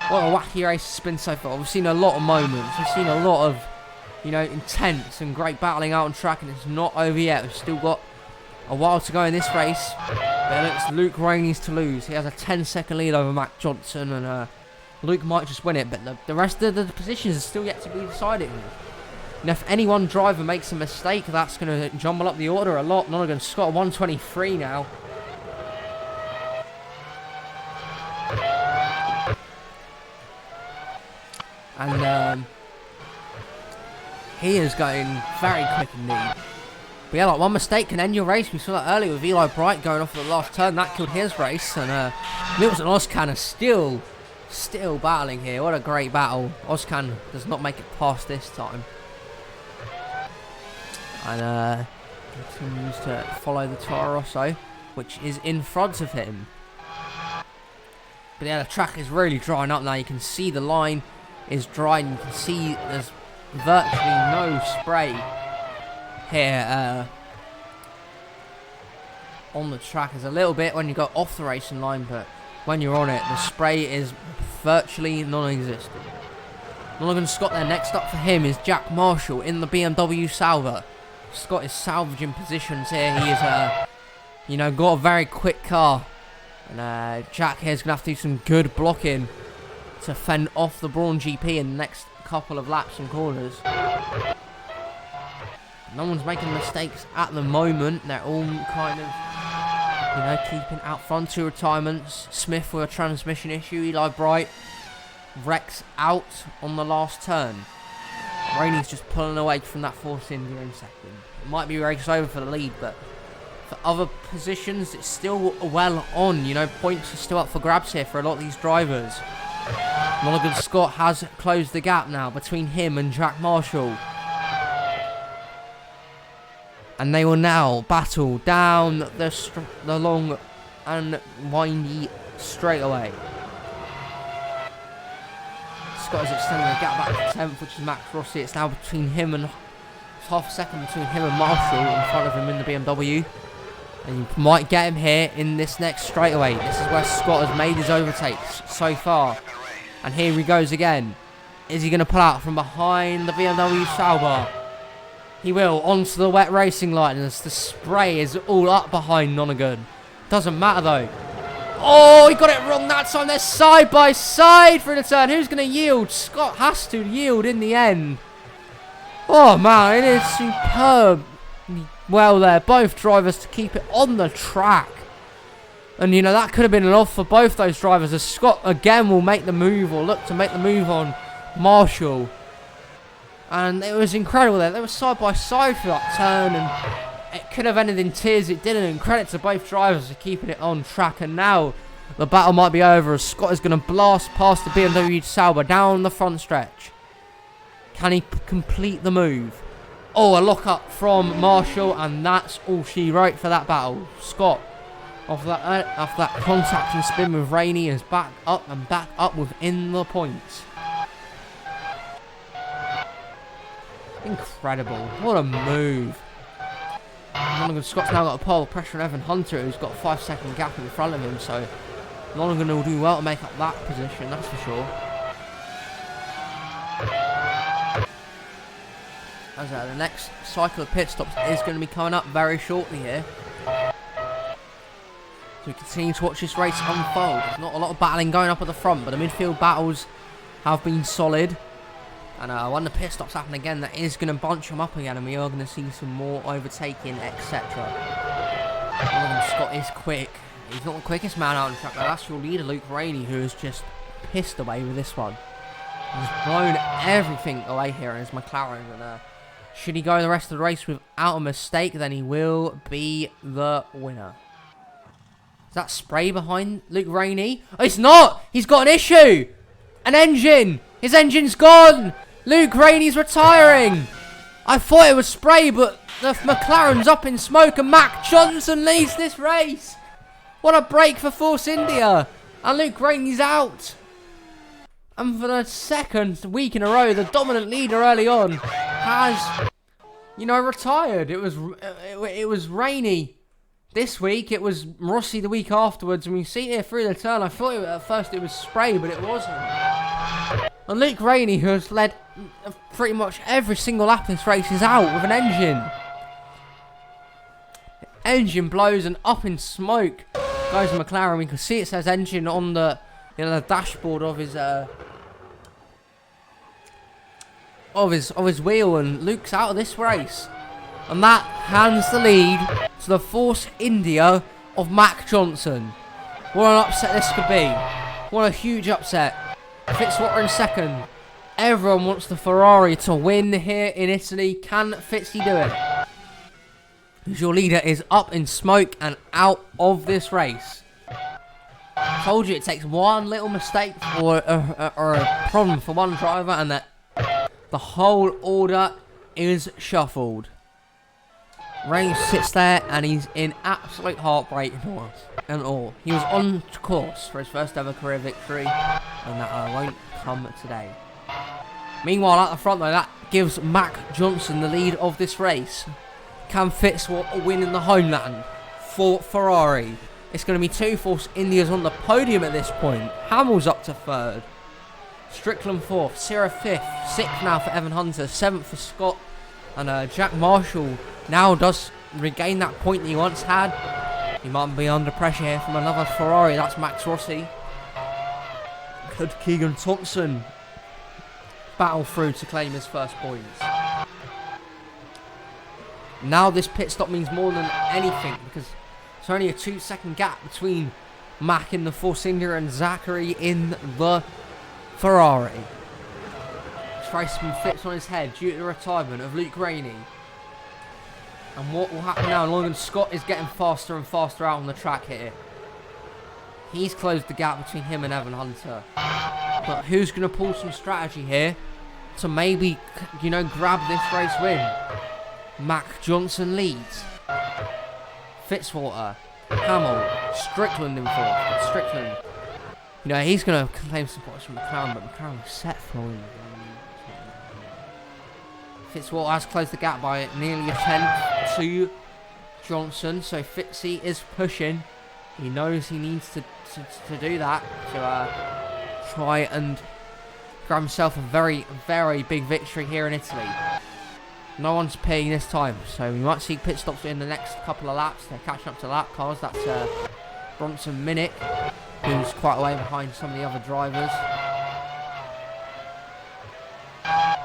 What a wacky race it's been so far. We've seen a lot of moments. We've seen a lot of, you know, intense and great battling out on track, and it's not over yet. We've still got a while to go in this race. But it looks Luke Rainey's to lose. He has a 10-second lead over Mac Johnson, and Luke might just win it, but the rest of the positions are still yet to be decided. And if any one driver makes a mistake, that's going to jumble up the order a lot. Nonagon Scott 123 now. And he is going very quick indeed. But yeah, like one mistake can end your race. We saw that earlier with Eli Bright going off at the last turn. That killed his race. And Mills and Ozcan are still battling here. What a great battle. Ozcan does not make it past this time. And continues to follow the Toro Rosso, which is in front of him. But yeah, the track is really drying up now. You can see the line is dry, and you can see there's virtually no spray here on the track. There's a little bit when you go off the racing line, but when you're on it, the spray is virtually non-existent. Logan Scott there. Next up for him is Jack Marshall in the BMW Sauber. Scott is salvaging positions here. He is, got a very quick car. And Jack here's going to have to do some good blocking to fend off the Brawn GP in the next couple of laps and corners. No one's making mistakes at the moment. They're all kind of, keeping out front. 2 retirements. Smith with a transmission issue. Eli Bright wrecks out on the last turn. Rainey's just pulling away from that Force India in second. It might be race over for the lead, but for other positions, it's still well on. Points are still up for grabs here for a lot of these drivers. Logan Scott has closed the gap now between him and Jack Marshall. And they will now battle down the long and windy straightaway. Scott is extending the gap back to 10th, which is Max Rossi. It's now between him and half a second between him and Marshall in front of him in the BMW. And you might get him here in this next straightaway. This is where Scott has made his overtakes so far. And here he goes again. Is he going to pull out from behind the BMW Sauber? He will, onto the wet racing line as the spray is all up behind Nonagon. Doesn't matter though. Oh, he got it wrong that time. They're side by side through the turn. Who's going to yield? Scott has to yield in the end. Oh man, it is superb. Well there, both drivers to keep it on the track. And that could have been enough for both those drivers, as Scott again will make the move, or look to make the move on Marshall. And it was incredible there. They were side by side for that turn, and it could have ended in tears. It didn't, and credit to both drivers for keeping it on track. And now the battle might be over, as Scott is going to blast past the BMW Sauber down the front stretch. Can he complete the move? Oh, a lock-up from Marshall, and that's all she wrote for that battle. Scott, after that contact and spin with Rainey, is back up within the points. Incredible. What a move. Lonergan Scott's now got a pole. Pressure on Evan Hunter, who's got a 5-second gap in front of him, so Lonergan will do well to make up that position, that's for sure. As the next cycle of pit stops is going to be coming up very shortly here. So we continue to watch this race unfold. There's not a lot of battling going up at the front, but the midfield battles have been solid. And when the pit stops happen again, that is going to bunch them up again, and we are going to see some more overtaking, etc. Scott is quick. He's not the quickest man out on track, but that's your leader, Luke Rainey, who has just pissed away with this one. He's blown everything away here in his McLaren, and should he go the rest of the race without a mistake, then he will be the winner. Is that spray behind Luke Rainey? Oh, it's not! He's got an issue! An engine! His engine's gone! Luke Rainey's retiring! I thought it was spray, but the McLaren's up in smoke, and Mac Johnson leads this race! What a break for Force India! And Luke Rainey's out! And for the second week in a row, the dominant leader early on has, retired. It was Rainey this week. It was Rossi the week afterwards. And we see here through the turn, I thought at first it was spray, but it wasn't. And Luke Rainey, who has led pretty much every single lap in this race, is out with an engine. The engine blows, and up in smoke goes McLaren. We can see it says engine on the the dashboard of his wheel, and Luke's out of this race. And that hands the lead to the Force India of Mac Johnson. What an upset this could be. What a huge upset. Fitzwater in second. Everyone wants the Ferrari to win here in Italy. Can Fitzy do it? Because your leader is up in smoke and out of this race. I told you it takes one little mistake or a problem for one driver, and that the whole order is shuffled. Rainey sits there and he's in absolute heartbreak and all. He was on course for his first ever career victory, and that won't come today. Meanwhile, at the front though, that gives Mac Johnson the lead of this race. Can Fitzwater win in the homeland for Ferrari? It's going to be two Force Indias on the podium at this point. Hamill's up to third. Strickland fourth. Sierra fifth. Sixth now for Evan Hunter. Seventh for Scott. And Jack Marshall now does regain that point that he once had. He might be under pressure here from another Ferrari. That's Max Rossi. Could Keegan Thompson battle through to claim his first points? Now this pit stop means more than anything because it's only a 2-second gap between Mac in the Force India and Zachary in the Ferrari. This race has been flipped on his head due to the retirement of Luke Rainey. And what will happen now? Logan Scott is getting faster and faster out on the track here. He's closed the gap between him and Evan Hunter. But who's going to pull some strategy here to maybe, you know, grab this race win? Mac Johnson leads. Fitzwater, Hamill, Strickland in fourth. Strickland, you know, he's going to claim some points from McLaren, but McLaren was set for him. Fitzwater has closed the gap by nearly a tenth to Johnson, so Fitzy is pushing. He knows he needs to do that to try and grab himself a very, very big victory here in Italy. No one's pitting this time, so we might see pit stops in the next couple of laps. They're catching up to lap cars. That's Bronson Minnick, who's quite a way behind some of the other drivers.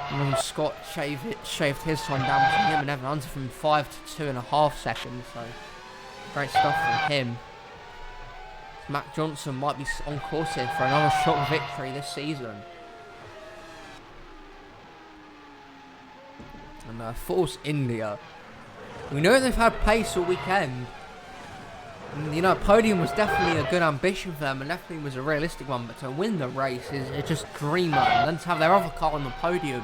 And Scott shaved his time down between him and Evan Hunter from 5 to 2.5 seconds. So great stuff from him. Mac Johnson might be on course here for another shock victory this season. And Force India, we know they've had pace all weekend. And, you know, podium was definitely a good ambition for them and definitely was a realistic one, but to win the race is just dreamland. And then to have their other car on the podium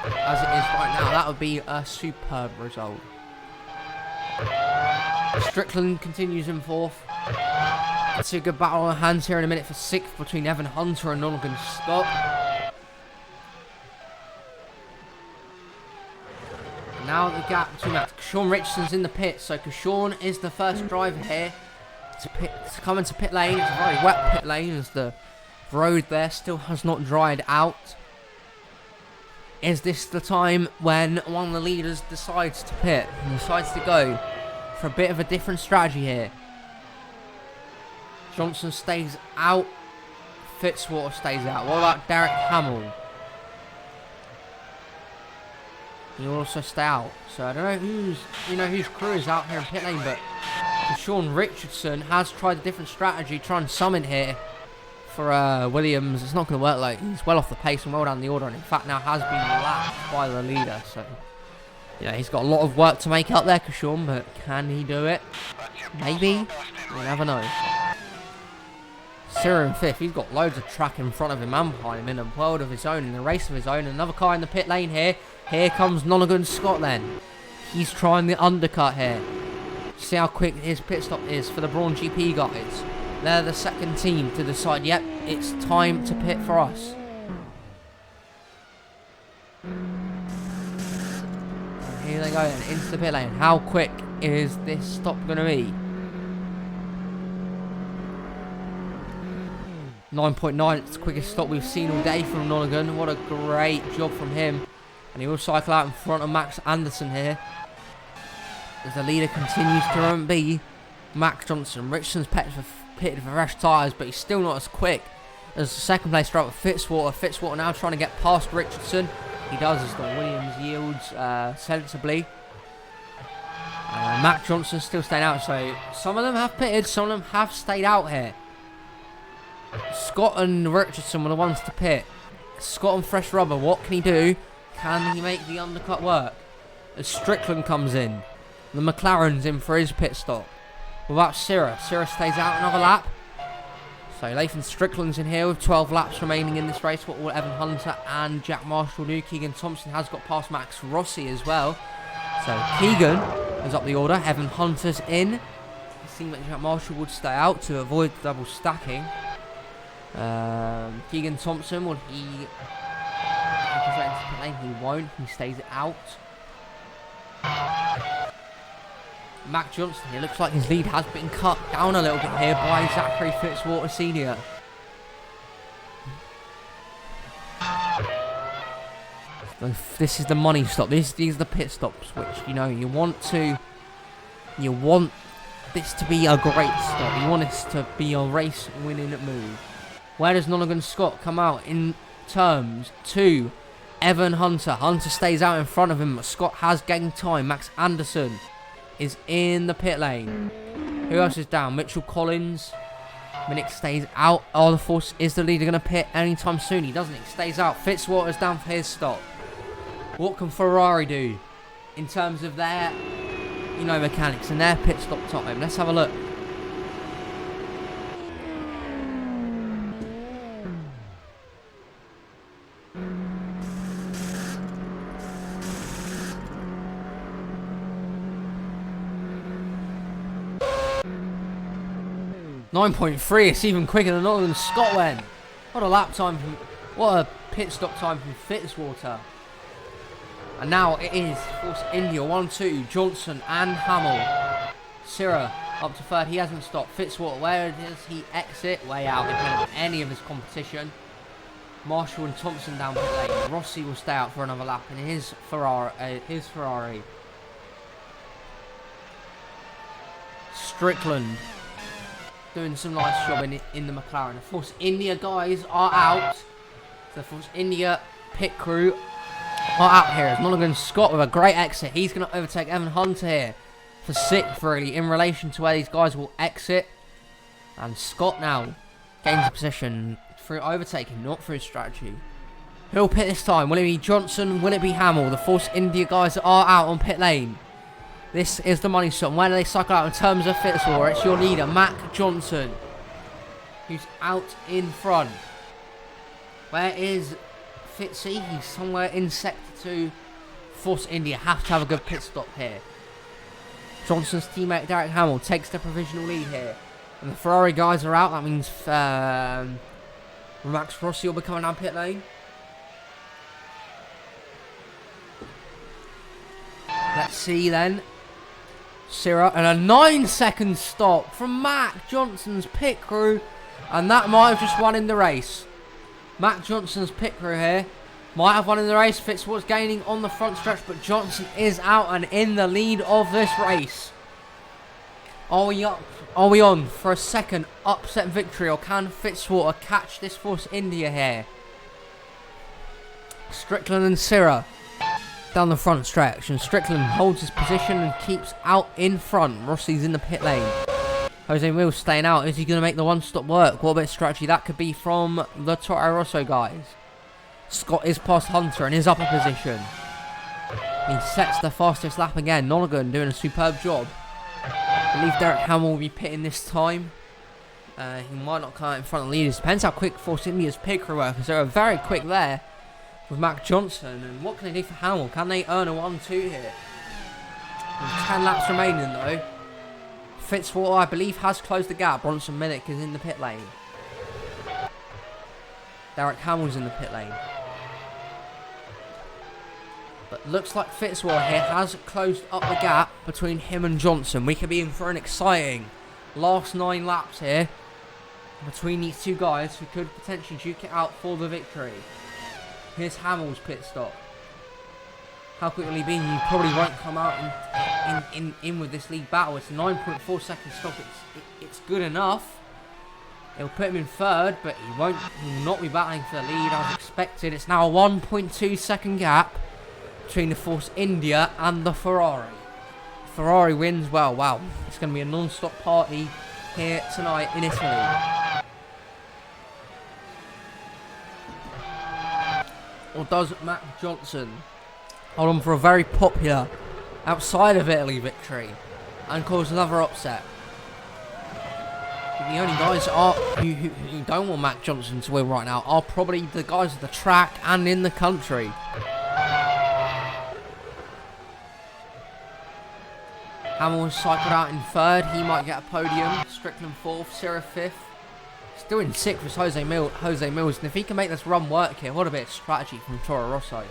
as it is right now, that would be a superb result. Strickland continues in fourth. It's a good battle on hands here in a minute for sixth between Evan Hunter and Logan Scott. Now the gap between that. Sean Richardson's in the pit, so Sean is the first driver here to come into pit lane. It's a very wet pit lane as the road there still has not dried out. Is this the time when one of the leaders decides to pit and decides to go for a bit of a different strategy here? Johnson stays out. Fitzwater stays out. What about Derek Hamill? He'll also stay out. So I don't know whose crew is out here in pit lane, but Sean Richardson has tried a different strategy, trying to summon here for Williams. It's not going to work. Like, he's well off the pace and well down the order, and in fact now has been lapped by the leader. So yeah, he's got a lot of work to make up there, Sean, but can he do it? Maybe. You never know. Sierra in fifth. He's got loads of track in front of him and behind him in a world of his own, in a race of his own. Another car in the pit lane here. Here comes Nonagon Scott then. He's trying the undercut here. See how quick his pit stop is for the Brawn GP guys. They're the second team to decide, yep, it's time to pit for us. And here they go then, into the pit lane. How quick is this stop going to be? 9.9, it's the quickest stop we've seen all day from Nonagon. What a great job from him. And he will cycle out in front of Max Anderson here, as the leader continues to be Mac Johnson. Richardson's pitted for fresh tyres, but he's still not as quick as the second place driver Fitzwater. Fitzwater now trying to get past Richardson. He does as the Williams yields sensibly. Mac Johnson's still staying out, so some of them have pitted, some of them have stayed out here. Scott and Richardson were the ones to pit. Scott on fresh rubber, what can he do? Can he make the undercut work? As Strickland comes in, the McLaren's in for his pit stop. What about Sierra? Sierra stays out another lap. So Lathan Strickland's in here with 12 laps remaining in this race. What will Evan Hunter and Jack Marshall do? Keegan Thompson has got past Max Rossi as well. So Keegan is up the order. Evan Hunter's in. It seemed like Jack Marshall would stay out to avoid double stacking. Keegan Thompson, will he Make his way into pit lane. He won't. He stays out. Mac Johnson, it looks like his lead has been cut down a little bit here by Zachary Fitzwater Sr. This is the money stop. These are the pit stops, which, you know, you want this to be a great stop. You want this to be a race-winning move. Where does Nonagon Scott come out in terms to Evan Hunter? Hunter stays out in front of him, but Scott has gained time. Max Anderson is in the pit lane. Who else is down? Mitchell Collins. Minnick stays out. Oh, the Force is the leader going to pit anytime soon? He doesn't. He stays out. Fitzwater's down for his stop. What can Ferrari do in terms of their, you know, mechanics and their pit stop time? Let's have a look. .3, it's even quicker than Northern Scott went. What a lap time from, what a pit stop time from Fitzwater. And now it is Force India 1-2, Johnson and Hamill. Syrah up to third, he hasn't stopped. Fitzwater, where does he exit? Way out, depending on any of his competition. Marshall and Thompson down pit lane. Rossi will stay out for another lap in his Ferrari. Strickland doing some nice job in the McLaren. The Force India guys are out. So the Force India pit crew are out here. As Nonagon Scott with a great exit. He's going to overtake Evan Hunter here for 6th, really, in relation to where these guys will exit. And Scott now gains a position through overtaking, not through strategy. Who'll pit this time? Will it be Johnson? Will it be Hamill? The Force India guys are out on pit lane. This is the money shot. Where do they cycle out in terms of Fitzwater? It's your leader, Mac Johnson, who's out in front. Where is Fitzy? He's somewhere in Sector 2. Force India have to have a good pit stop here. Johnson's teammate Derek Hamill takes the provisional lead here. And the Ferrari guys are out. That means Max Rossi will be coming down pit lane. Let's see then. Syrah, and a 9-second stop from Mac Johnson's pit crew, and that might have just won in the race. Mac Johnson's pit crew here might have won in the race. Fitzwater's gaining on the front stretch, but Johnson is out and in the lead of this race. Are we on for a second upset victory, or can Fitzwater catch this Force India here? Strickland and Syrah down the front stretch, and Strickland holds his position and keeps out in front. Rossi's in the pit lane. Jose Mills staying out. Is he going to make the one-stop work? What a bit of strategy that could be from the Toro Rosso guys. Scott is past Hunter in his upper position. He sets the fastest lap again. Nonagon doing a superb job. I believe Derek Hamill will be pitting this time. He might not come out in front of the leaders. Depends how quick Force India's pit crew work, because they're very quick there with Mac Johnson. And what can they do for Hamill? Can they earn a 1-2 here? With 10 laps remaining though. Fitzwater, I believe, has closed the gap. Bronson Minnick is in the pit lane. Derek Hamill's in the pit lane. But looks like Fitzwater here has closed up the gap between him and Johnson. We could be in for an exciting last 9 laps here between these two guys who could potentially duke it out for the victory. Here's Hamill's pit stop. How quick will he be? He probably won't come out in with this league battle. It's a 9.4 second stop. It's good enough. It'll put him in third, but he will not be battling for the lead as expected. It's now a 1.2 second gap between the Force India and the Ferrari. Ferrari wins. Well, wow. It's going to be a non-stop party here tonight in Italy. Or does Mac Johnson hold on for a very popular outside of Italy victory and cause another upset? The only guys who don't want Mac Johnson to win right now are probably the guys at the track and in the country. Hamill has cycled out in third. He might get a podium. Strickland 4th, Syrah 5th. Still in 6th with Jose Mills, and if he can make this run work here, what a bit of strategy from Toro Rosso.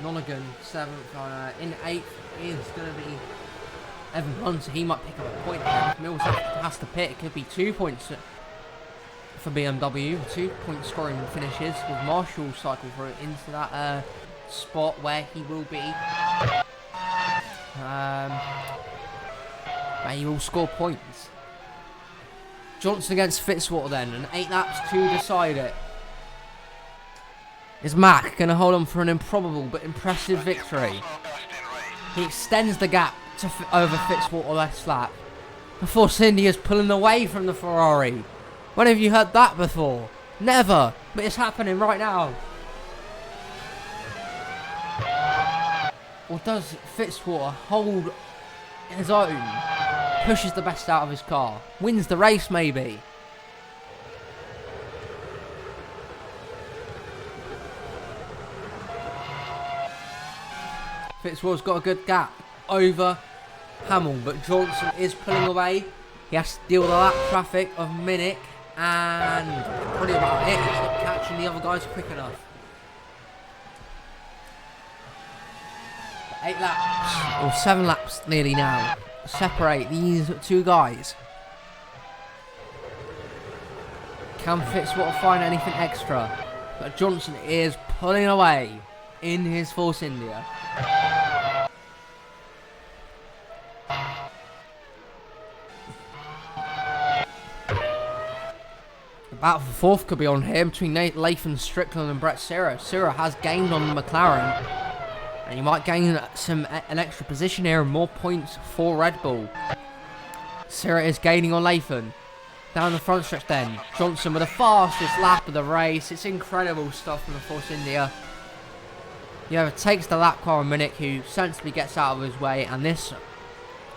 Nonigan 7th, in 8th is going to be Evan Hunter. He might pick up a point here. If Mills has to pit, it could be 2 points for BMW. 2-point scoring finishes with Marshall cycle through into that spot where he will be. Where he will score points. Johnson against Fitzwater then, and 8 laps to decide it. Is Mack going to hold on for an improbable but impressive victory? He extends the gap to over Fitzwater last lap. Before Cindy is pulling away from the Ferrari. When have you heard that before? Never, but it's happening right now. Or does Fitzwater hold his own? Pushes the best out of his car. Wins the race, maybe. Fitzwater's got a good gap over Hamill, but Johnson is pulling away. He has to deal with the lap traffic of Minnick, and pretty about it. He's not catching the other guys quick enough. 8 laps, or 7 laps nearly now, separate these 2 guys. Can Fitzwater find anything extra? But Johnson is pulling away in his Force India. The battle for 4th could be on here between Lathan Strickland and Brett Sirra. Sirra has gained on the McLaren, and you might gain an extra position here and more points for Red Bull. Sirra is gaining on Lathan. Down the front stretch then, Johnson with the fastest lap of the race. It's incredible stuff from the Force India. Yeah, it takes the lap car a minute, who sensibly gets out of his way, and this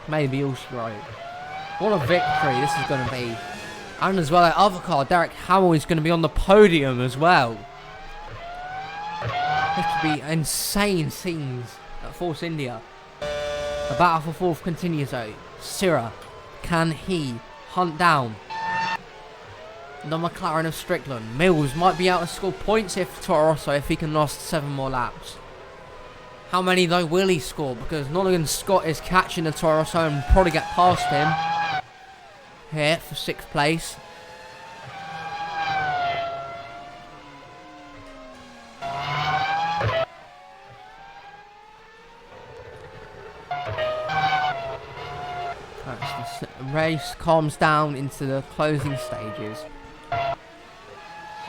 may be all she wrote. What a victory this is going to be. And as well, that other car, Derek Hamill, is going to be on the podium as well. This could be insane scenes at Force India. The battle for 4th continues though. Sirra, can he hunt down the McLaren of Strickland? Mills might be able to score points here for Toro Rosso if he can last 7 more laps. How many though will he score? Because Nonigan Scott is catching the Toro Rosso and probably get past him here for 6th place. The race calms down into the closing stages.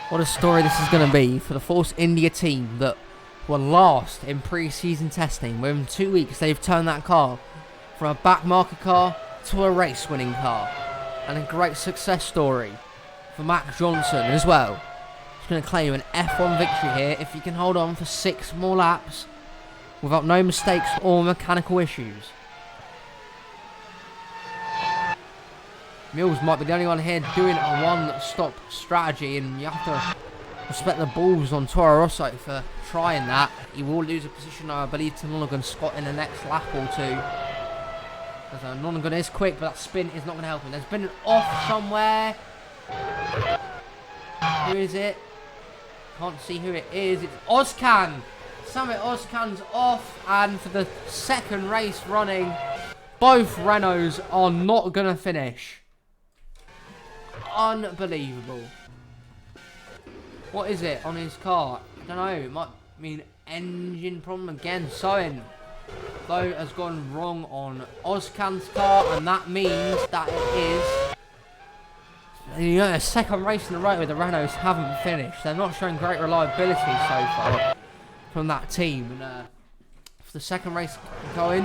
What a story this is going to be for the Force India team that were last in pre-season testing. Within 2 weeks they've turned that car from a back marker car to a race winning car. And a great success story for Mac Johnson as well. He's going to claim an F1 victory here if he can hold on for 6 more laps without no mistakes or mechanical issues. Mills might be the only one here doing a one-stop strategy, and you have to respect the balls on Toro Rosso for trying that. He will lose a position, I believe, to Nonigan Scott in the next lap or 2. Because Nonigan is quick, but that spin is not going to help him. There's been an off somewhere. Who is it? Can't see who it is. It's Ozcan. Samit Ozcan's off, and for the 2nd race running, both Renaults are not going to finish. Unbelievable. What is it on his car? I don't know. It might mean engine problem again. Soen, though, has gone wrong on Ozcan's car, and that means that it is, you know, a 2nd race in a row where the Renaults haven't finished. They're not showing great reliability so far from that team. And for the 2nd race going,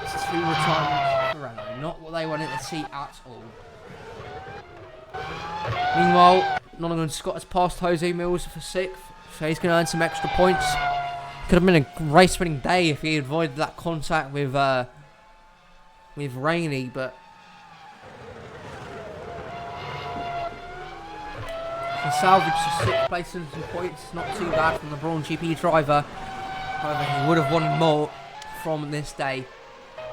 it's 2 retirements for Renault. Not what they wanted to see at all. Meanwhile, Nonigan Scott has passed Jose Mills for 6th, so he's going to earn some extra points. Could have been a race-winning day if he avoided that contact with Rainey, but he salvaged the 6th place and some points. Not too bad from the Brawn GP driver. However, he would have won more from this day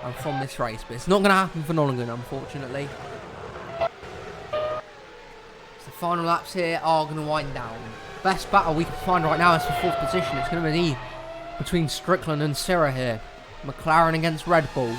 and from this race, but it's not going to happen for Nonigan, unfortunately. Final laps here are going to wind down. Best battle we can find right now is for 4th position. It's going to be between Strickland and Sirra here. McLaren against Red Bull.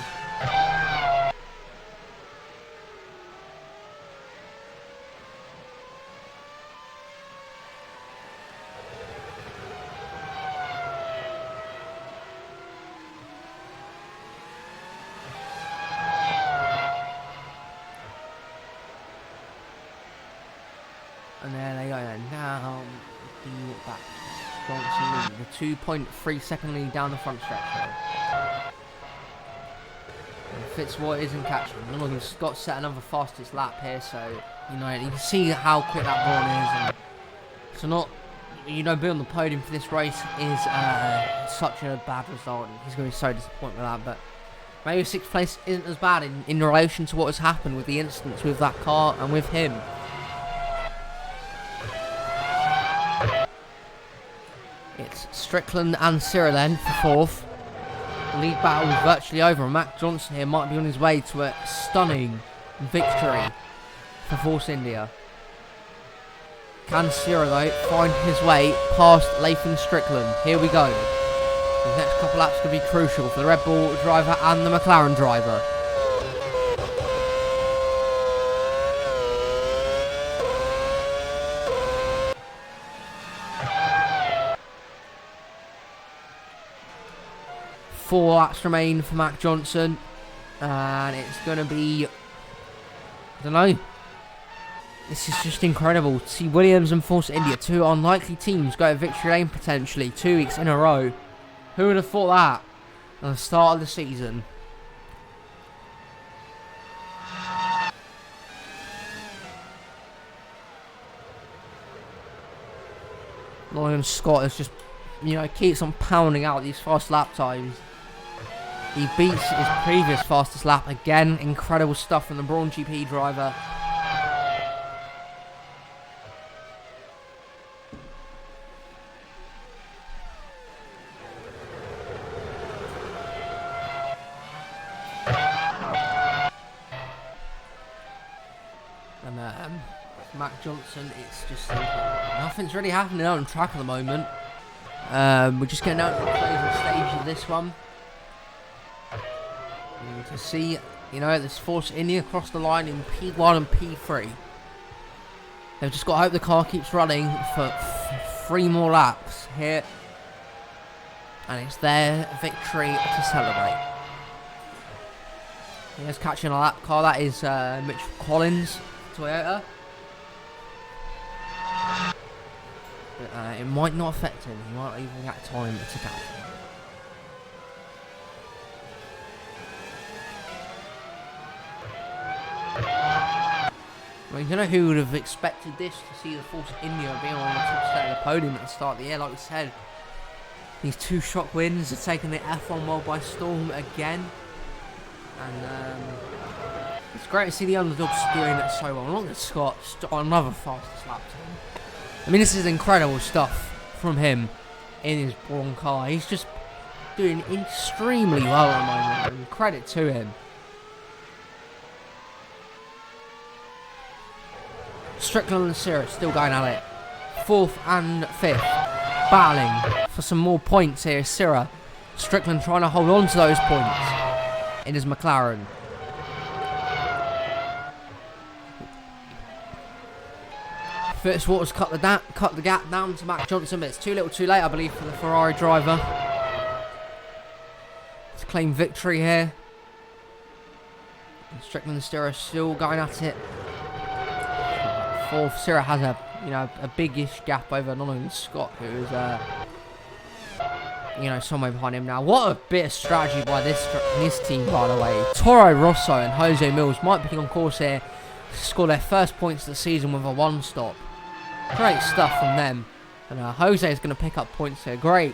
And there they go then. Now the back. Johnson lead. The 2.3 second lead down the front stretch here. And Fitzwater isn't catching. Look, Scott set another fastest lap here, so you can see how quick that Braun is. And so not being on the podium for this race is such a bad result. He's going to be so disappointed with that, but maybe 6th place isn't as bad in relation to what has happened with the incidents with that car and with him. It's Strickland and Sirra then for 4th. The lead battle is virtually over, and Mac Johnson here might be on his way to a stunning victory for Force India. Can Sirra though find his way past Lathan Strickland? Here we go. The next couple laps could be crucial for the Red Bull driver and the McLaren driver. Four laps remain for Mac Johnson, and it's going to be, I don't know, this is just incredible to see Williams and Force India, two unlikely teams, go to victory lane potentially 2 weeks in a row. Who would have thought that at the start of the season? Williams Scott is just, keeps on pounding out these fast lap times. He beats his previous fastest lap again. Incredible stuff from the Braun GP driver. And Mac Johnson, it's just nothing's really happening out on track at the moment. We're just getting out to the closing stage of this one. And to see, this Force India across the line in P1 and P3. They've just got to hope the car keeps running for 3 more laps here. And it's their victory to celebrate. Here's catching a lap car. That is Mitch Collins, Toyota. But, it might not affect him. He might even get time to catch him. Well, who would have expected this, to see the Force India being on the top step of the podium at the start of the year? Like we said, these 2 shock wins have taken the F1 world by storm again. And it's great to see the underdogs doing it so well. Look at Scott, another fastest lap time. I mean, this is incredible stuff from him in his Braun car. He's just doing extremely well at the moment, and credit to him. Strickland and Sirra still going at it. 4th and 5th. Battling for some more points here. Sirra. Strickland trying to hold on to those points in his McLaren. Fitzwater's cut the gap down to Mac Johnson, but it's too little too late, I believe, for the Ferrari driver to claim victory here. And Strickland and Sirra still going at it. 4th, Sirra has a big-ish gap over Nolan Scott, who is somewhere behind him now. What a bit of strategy by this team, by the way. Toro Rosso and Jose Mills might be on course here to score their first points of the season with a 1-stop. Great stuff from them. And Jose is going to pick up points here. Great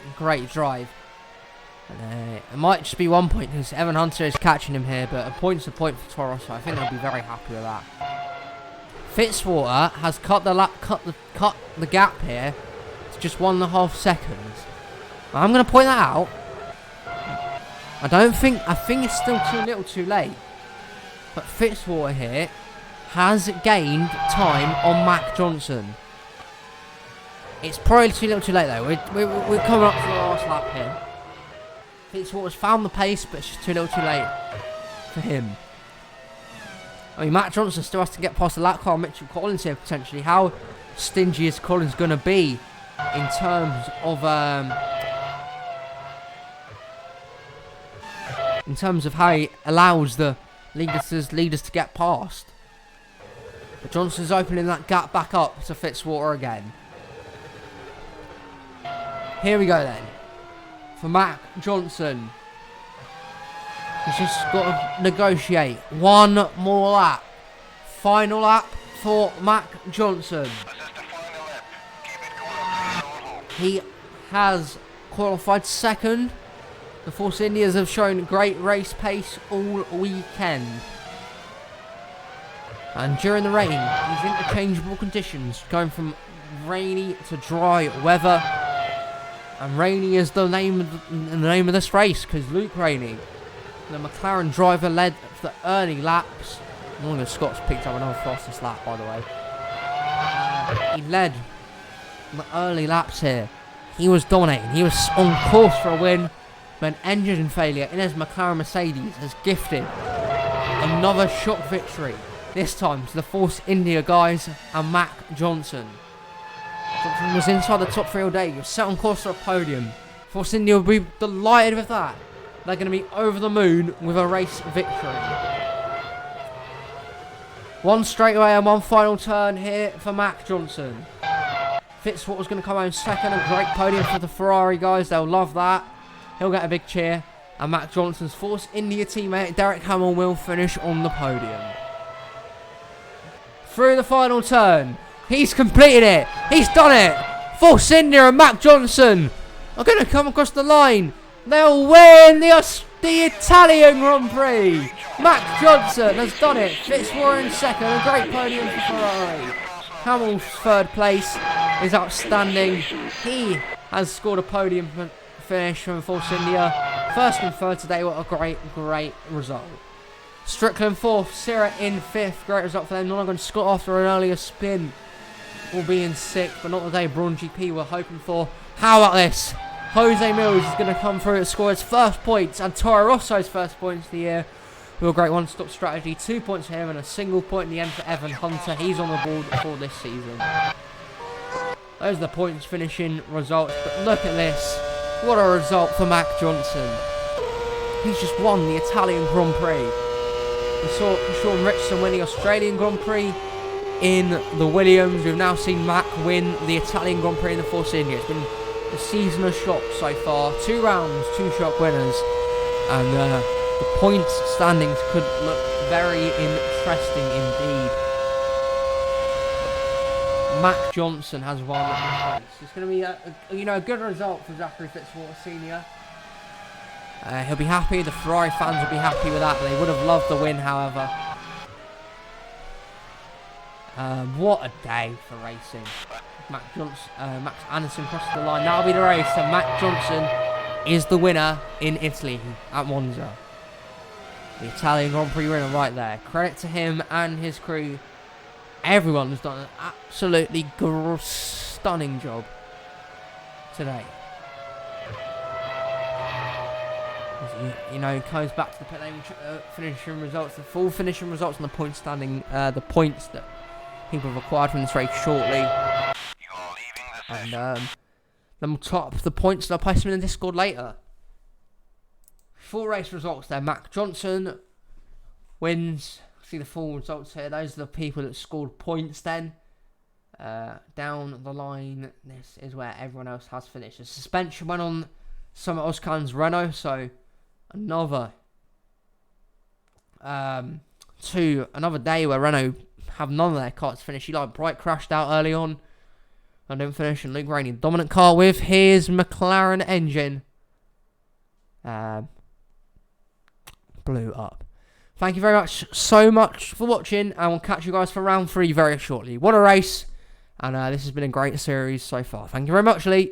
drive. And it might just be 1 point because Evan Hunter is catching him here, but a point's a point for Toro Rosso. I think they'll be very happy with that. Fitzwater has cut the gap here to just 1.5 seconds. I'm going to point that out. I think it's still too little too late. But Fitzwater here has gained time on Mac Johnson. It's probably too little too late though. We're coming up to the last lap here. Fitzwater's found the pace, but it's just too little too late for him. I mean, Matt Johnson still has to get past the lap car. Mitchell Collins here potentially. How stingy is Collins going to be in terms of how he allows the leaders to get past? But Johnson's opening that gap back up to Fitzwater again. Here we go then. For Mac Johnson. He's just got to negotiate one more lap. Final lap for Mac Johnson. He has qualified second. The Force Indias have shown great race pace all weekend. And during the rain, these interchangeable conditions, going from rainy to dry weather. And Rainey is the name of this race, because Luke Rainey, the McLaren driver, led the early laps. One of the Scots picked up another fastest lap, by the way. He led the early laps here. He was dominating. He was on course for a win. But an engine failure in his McLaren Mercedes has gifted another shock victory. This time to the Force India guys and Mac Johnson. Johnson was inside the top 3 all day. He was set on course for a podium. Force India will be delighted with that. They're going to be over the moon with a race victory. One straightaway and one final turn here for Mac Johnson. Fitzwater's going to come home second. A great podium for the Ferrari guys. They'll love that. He'll get a big cheer. And Mac Johnson's Force India teammate Derek Hamill will finish on the podium. Through the final turn. He's completed it. He's done it. Force India and Mac Johnson are going to come across the line. They'll win the Italian Grand Prix. Mac Johnson has done it. Fitzwater in second. A great podium for Ferrari. Hamill's third place is outstanding. He has scored a podium finish from Force India. First and third today. What a great result. Strickland fourth. Sierra in fifth. Great result for them. Nonagon Scott after an earlier spin will be in sixth, but not the day Braun GP were hoping for. How about this? Jose Mills is going to come through and score his first points, and Toro Rosso's first points of the year with a great one-stop strategy. 2 points for him and a single point in the end for Evan Hunter. He's on the board for this season. Those are the points finishing results, but look at this. What a result for Mac Johnson. He's just won the Italian Grand Prix. We saw Sean Richardson win the Australian Grand Prix in the Williams. We've now seen Mac win the Italian Grand Prix in the Force India. It's been a season of shocks so far. 2 rounds, 2 shock winners. And the points standings could look very interesting indeed. Mac Johnson has won the race. It's going to be a good result for Zachary Fitzwater Sr. He'll be happy. The Ferrari fans will be happy with that. They would have loved the win, however. What a day for racing. Max Anderson crosses the line. That'll be the race, and Mac Johnson is the winner in Italy at Monza. The Italian Grand Prix winner right there. Credit to him and his crew. Everyone has done an absolutely stunning job today. Comes back to the pit lane finishing results, the full finishing results, and the point standing, the points that people have acquired from this race shortly. And then we'll top the points that I'll post them in the Discord later. Full race results there. Mac Johnson wins. See the full results here. Those are the people that scored points then. Down the line, this is where everyone else has finished. The suspension went on Summit Oscan's Renault, so another day where Renault have none of their cars finished. Eli Bright crashed out early on and didn't finish, and Luke Rainey, dominant car with his McLaren engine, blew up. Thank you very much so much for watching, and we'll catch you guys for round 3 very shortly. What a race, and this has been a great series so far. Thank you very much, Lee.